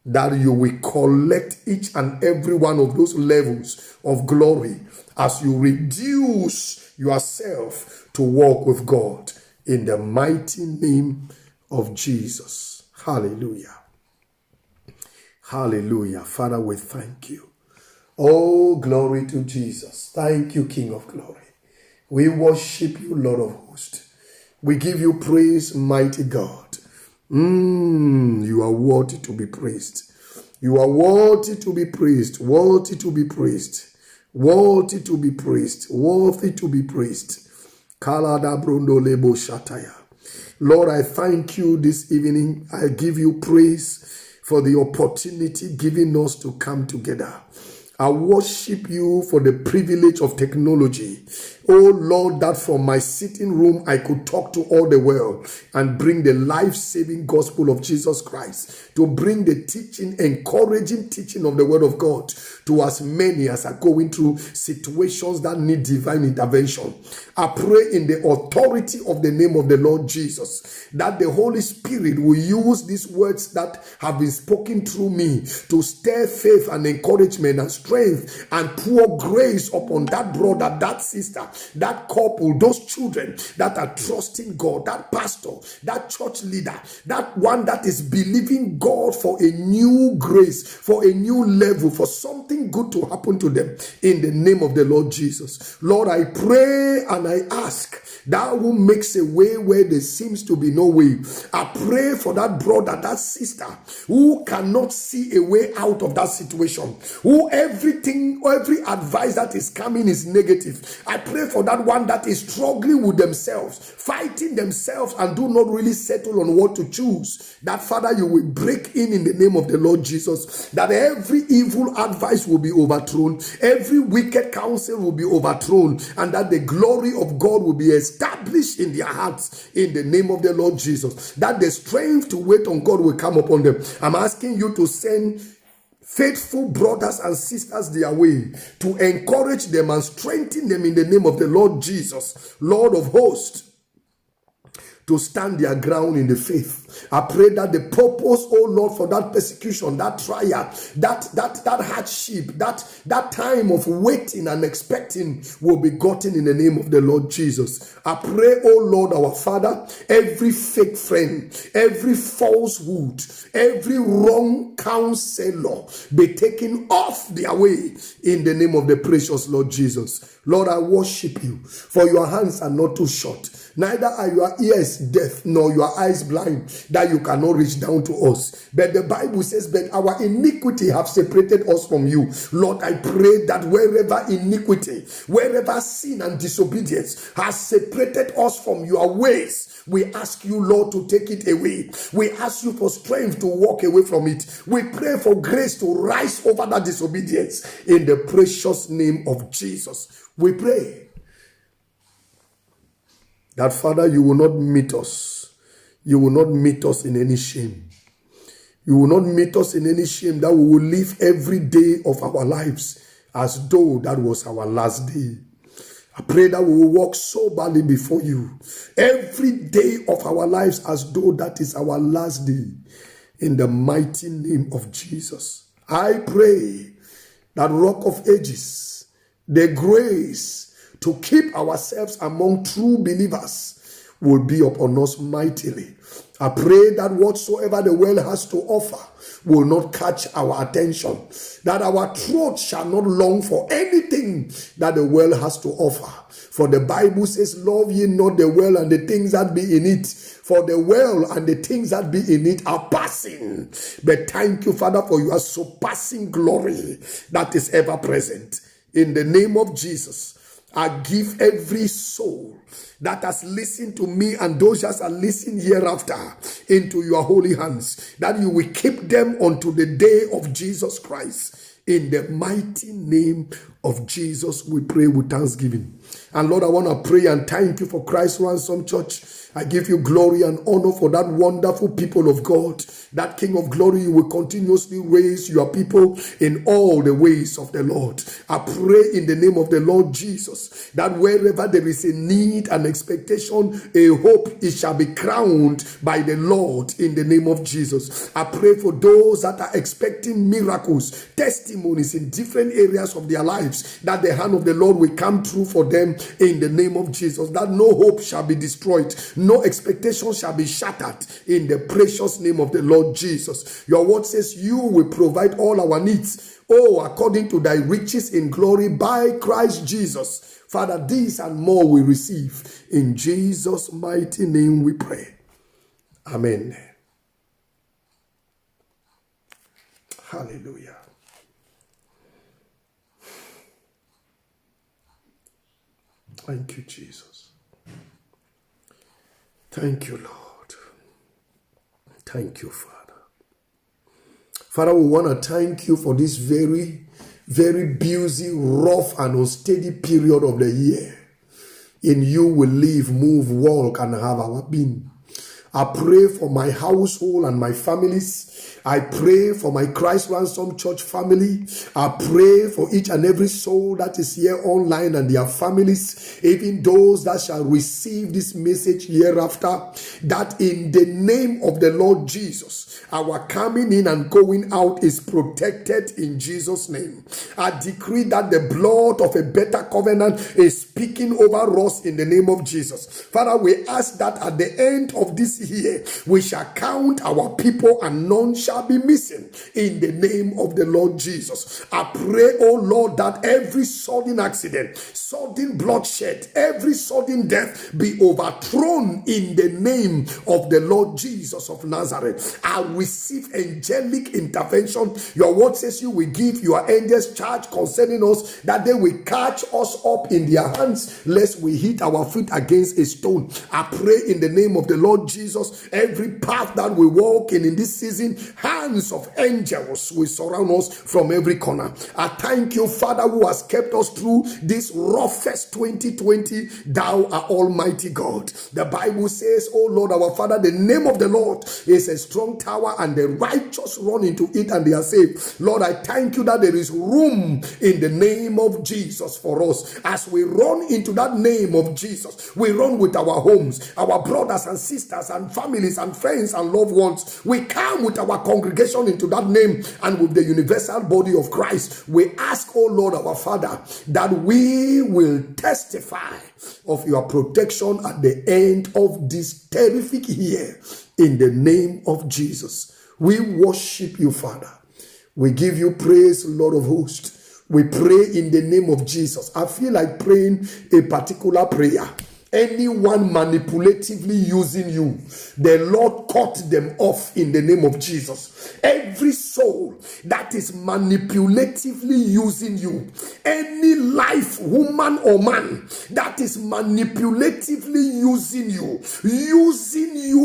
that you will collect each and every one of those levels of glory as you reduce yourself to walk with God in the mighty name of Jesus. Hallelujah. Hallelujah. Father, we thank you. Oh, glory to Jesus. Thank you, King of glory. We worship you, Lord of hosts. We give you praise, mighty God. You are worthy to be praised. You are worthy to be praised. Worthy to be praised. Worthy to be praised. Worthy to be praised. Kalada Brundo Lebo Shataya. Lord, I thank you this evening. I give you praise for the opportunity given us to come together. I worship you for the privilege of technology. Oh Lord, that from my sitting room I could talk to all the world and bring the life-saving gospel of Jesus Christ, to bring the teaching, encouraging teaching of the word of God to as many as are going through situations that need divine intervention. I pray in the authority of the name of the Lord Jesus that the Holy Spirit will use these words that have been spoken through me to stir faith and encouragement and strength and pour grace upon that brother, that sister, that couple, those children that are trusting God, that pastor, that church leader, that one that is believing God for a new grace, for a new level, for something good to happen to them in the name of the Lord Jesus. Lord, I pray and I ask, thou who makes a way where there seems to be no way. I pray for that brother, that sister who cannot see a way out of that situation, who every advice that is coming is negative. I pray for that one that is struggling with themselves, fighting themselves, and do not really settle on what to choose. That Father, you will break in the name of the Lord Jesus, that every evil advice will be overthrown, every wicked counsel will be overthrown, and that the glory of God will be established in their hearts in the name of the Lord Jesus, that the strength to wait on God will come upon them. I'm asking you to send faithful brothers and sisters their way to encourage them and strengthen them in the name of the Lord Jesus, Lord of hosts, to stand their ground in the faith. I pray that the purpose, oh Lord, for that persecution, that trial, that hardship, that time of waiting and expecting will be gotten in the name of the Lord Jesus. I pray, oh Lord, our Father, every fake friend, every falsehood, every wrong counselor be taken off their way in the name of the precious Lord Jesus. Lord, I worship you, for your hands are not too short, neither are your ears deaf, nor your eyes blind, that you cannot reach down to us. But the Bible says, but our iniquity have separated us from you. Lord, I pray that wherever iniquity, wherever sin and disobedience has separated us from your ways, we ask you, Lord, to take it away. We ask you for strength to walk away from it. We pray for grace to rise over that disobedience in the precious name of Jesus. We pray that, Father, you will not meet us. You will not meet us in any shame. You will not meet us in any shame, that we will live every day of our lives as though that was our last day. I pray that we will walk soberly before you every day of our lives as though that is our last day, in the mighty name of Jesus. I pray that Rock of Ages, the grace to keep ourselves among true believers, will be upon us mightily. I pray that whatsoever the world has to offer will not catch our attention, that our throat shall not long for anything that the world has to offer. For the Bible says, love ye not the world and the things that be in it, for the world and the things that be in it are passing. But thank you, Father, for your surpassing glory that is ever present. In the name of Jesus, I give every soul that has listened to me and those that are listening hereafter into your holy hands, that you will keep them unto the day of Jesus Christ. In the mighty name of Jesus, we pray with thanksgiving. And Lord, I want to pray and thank you for Christ Ransom Church. I give you glory and honor for that wonderful people of God. That King of glory, you will continuously raise your people in all the ways of the Lord. I pray in the name of the Lord Jesus, that wherever there is a need, an expectation, a hope, it shall be crowned by the Lord in the name of Jesus. I pray for those that are expecting miracles, testimonies in different areas of their lives, that the hand of the Lord will come true for them in the name of Jesus, that no hope shall be destroyed, no expectation shall be shattered in the precious name of the Lord Jesus. Your word says you will provide all our needs, according to thy riches in glory by Christ Jesus. Father, these and more we receive. In Jesus' mighty name we pray. Amen. Hallelujah. Thank you, Jesus. Thank you, Lord. Thank you, Father. Father, we want to thank you for this very, very busy, rough, and unsteady period of the year. In you we live, move, walk, and have our being. I pray for my household and my families. I pray for my Christ Ransom Church family. I pray for each and every soul that is here online and their families, even those that shall receive this message hereafter, that in the name of the Lord Jesus, our coming in and going out is protected in Jesus' name. I decree that the blood of a better covenant is speaking over us in the name of Jesus. Father, we ask that at the end of this year, we shall count our people and none shall be missing in the name of the Lord Jesus. I pray, oh Lord, that every sudden accident, sudden bloodshed, every sudden death be overthrown in the name of the Lord Jesus of Nazareth. I receive angelic intervention. Your word says you will give your angels charge concerning us, that they will catch us up in their hands lest we hit our feet against a stone. I pray in the name of the Lord Jesus, every path that we walk in this season, hands of angels will surround us from every corner. I thank you, Father, who has kept us through this roughest 2020. Thou art Almighty God. The Bible says, oh Lord, our Father, the name of the Lord is a strong tower, and the righteous run into it and they are saved. Lord, I thank you that there is room in the name of Jesus for us. As we run into that name of Jesus, we run with our homes, our brothers and sisters and families and friends and loved ones. We come with our congregation into that name and with the universal body of Christ. We ask, oh Lord, our Father, that we will testify of your protection at the end of this terrific year in the name of Jesus. We worship you, Father. We give you praise, Lord of hosts. We pray in the name of Jesus. I feel like praying a particular prayer. Anyone manipulatively using you, the Lord cut them off in the name of Jesus. Every soul that is manipulatively using you, any life, woman or man, that is manipulatively using you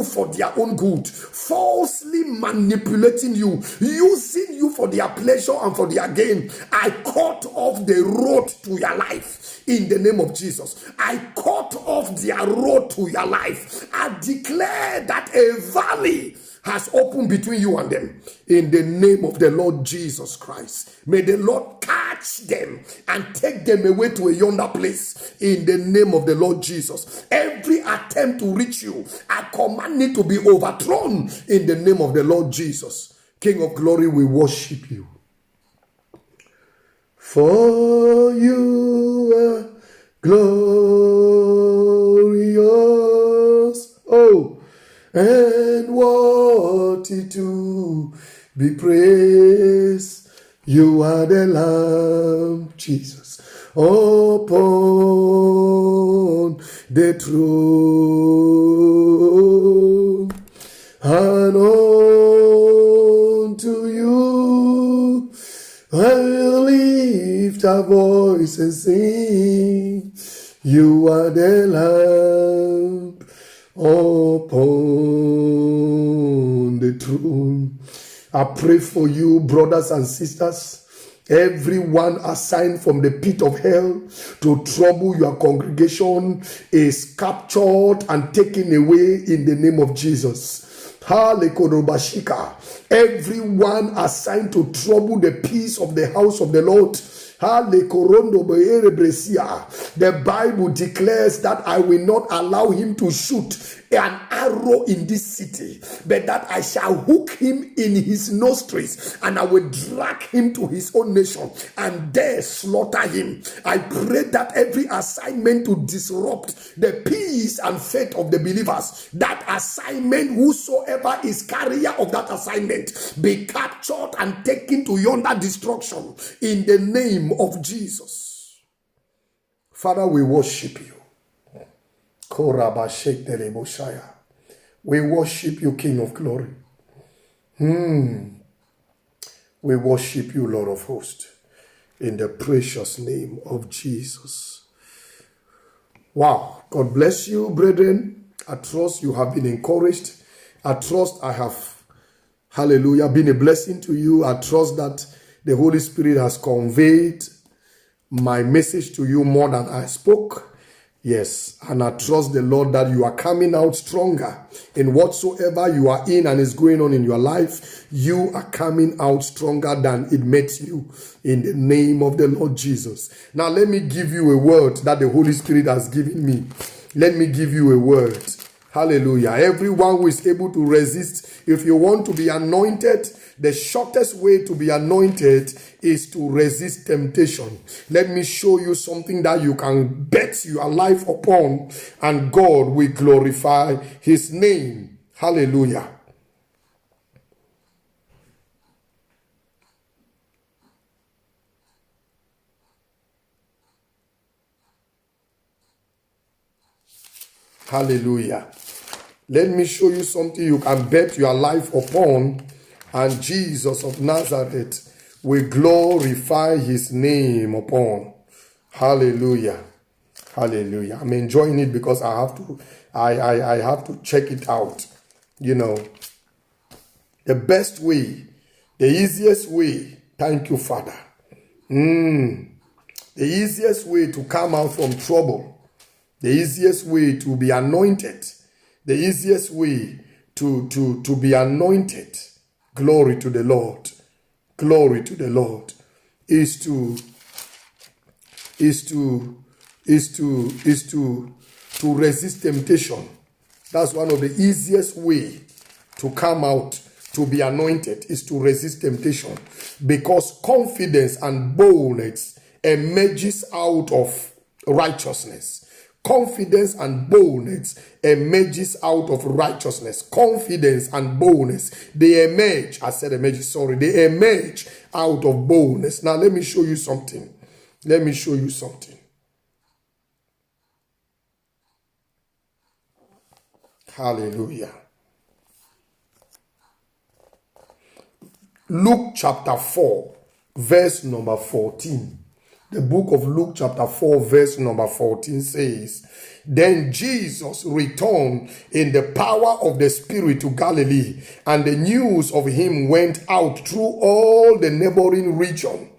for their own good, falsely manipulating you, using you for their pleasure and for their gain, I cut off the road to your life in the name of Jesus. I cut off their road to your life. I declare that a valley has opened between you and them in the name of the Lord Jesus Christ. May the Lord catch them and take them away to a yonder place in the name of the Lord Jesus. Every attempt to reach you, I command it to be overthrown in the name of the Lord Jesus. King of glory, we worship you. For you are glorious, oh, and worthy to be praised. You are the Lamb, Jesus, upon the throne, and unto you I will lift our voice and sing. You are the Lamb upon the throne. I pray for you, brothers and sisters. Everyone assigned from the pit of hell to trouble your congregation is captured and taken away in the name of Jesus. Everyone assigned to trouble the peace of the house of the Lord. The Bible declares that I will not allow him to shoot an arrow in this city, but that I shall hook him in his nostrils, and I will drag him to his own nation and there slaughter him. I pray that every assignment to disrupt the peace and faith of the believers, that assignment, whosoever is carrier of that assignment, be captured and taken to yonder destruction in the name of Jesus. Father, we worship you. We worship you, King of glory. We worship you, Lord of hosts, in the precious name of Jesus. Wow. God bless you, brethren. I trust you have been encouraged. I trust I have, hallelujah, been a blessing to you. I trust that the Holy Spirit has conveyed my message to you more than I spoke. Yes, and I trust the Lord that you are coming out stronger in whatsoever you are in and is going on in your life. You are coming out stronger than it met you in the name of the Lord Jesus. Now, let me give you a word that the Holy Spirit has given me. Let me give you a word. Hallelujah. Everyone who is able to resist, if you want to be anointed, the shortest way to be anointed is to resist temptation. Let me show you something that you can bet your life upon, and God will glorify his name. Hallelujah. Hallelujah. Let me show you something you can bet your life upon, and Jesus of Nazareth will glorify his name upon. Hallelujah. Hallelujah. I'm enjoying it because I have to check it out. You know, the best way, the easiest way, thank you, Father. The easiest way to come out from trouble, the easiest way to be anointed, the easiest way to be anointed, glory to the Lord, glory to the Lord, is to resist temptation. That's one of the easiest way to come out to be anointed, is to resist temptation, because confidence and boldness emerges out of righteousness. Confidence and boldness emerges out of righteousness. Confidence and boldness, they emerge. They emerge out of boldness. Now let me show you something. Let me show you something. Hallelujah. Luke chapter 4, verse number 14. The book of Luke chapter 4, verse number 14 says, "Then Jesus returned in the power of the Spirit to Galilee, and the news of him went out through all the neighboring region."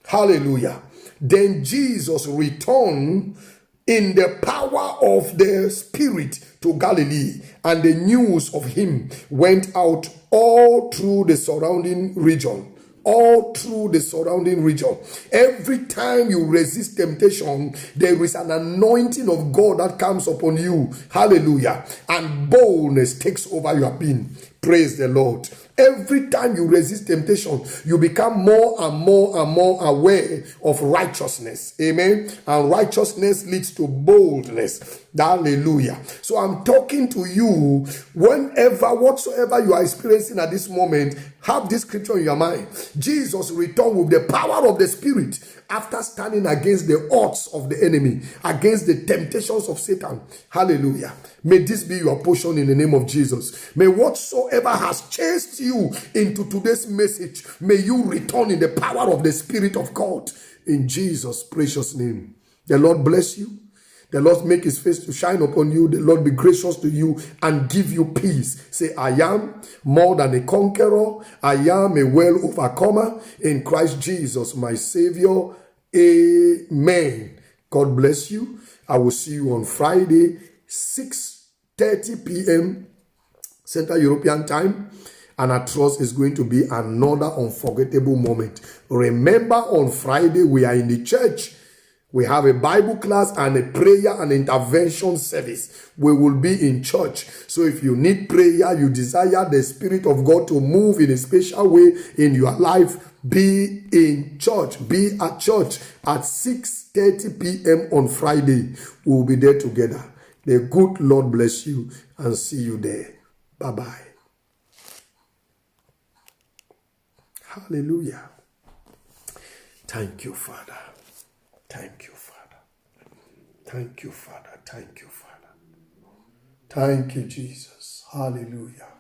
Hallelujah. Then Jesus returned in the power of the Spirit to Galilee, and the news of him went out all through the surrounding region. All through the surrounding region. Every time you resist temptation, there is an anointing of God that comes upon you. Hallelujah. And boldness takes over your being. Praise the Lord. Every time you resist temptation, you become more and more and more aware of righteousness. Amen. And righteousness leads to boldness. Hallelujah. So I'm talking to you whatsoever you are experiencing at this moment, have this scripture in your mind. Jesus returned with the power of the Spirit after standing against the odds of the enemy, against the temptations of Satan. Hallelujah. May this be your portion in the name of Jesus. May whatsoever has chased you into today's message, may you return in the power of the Spirit of God. In Jesus' precious name. The Lord bless you. The Lord make his face to shine upon you. The Lord be gracious to you and give you peace. Say, I am more than a conqueror. I am a well overcomer in Christ Jesus, my Savior. Amen. God bless you. I will see you on Friday, 6:30 p.m. Central European Time. And I trust it's going to be another unforgettable moment. Remember, on Friday, we are in the church. We have a Bible class and a prayer and intervention service. We will be in church. So if you need prayer, you desire the Spirit of God to move in a special way in your life, be in church. Be at church at 6:30 p.m. on Friday. We'll be there together. The good Lord bless you and see you there. Bye-bye. Hallelujah. Thank you, Father. Thank you, Father. Thank you, Father. Thank you, Father. Thank you, Jesus. Hallelujah.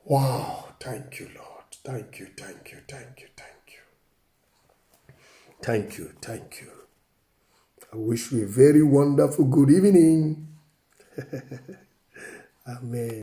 Wow. Thank you, Lord. Thank you, thank you, thank you, thank you. Thank you, thank you. I wish you a very wonderful good evening. Amen.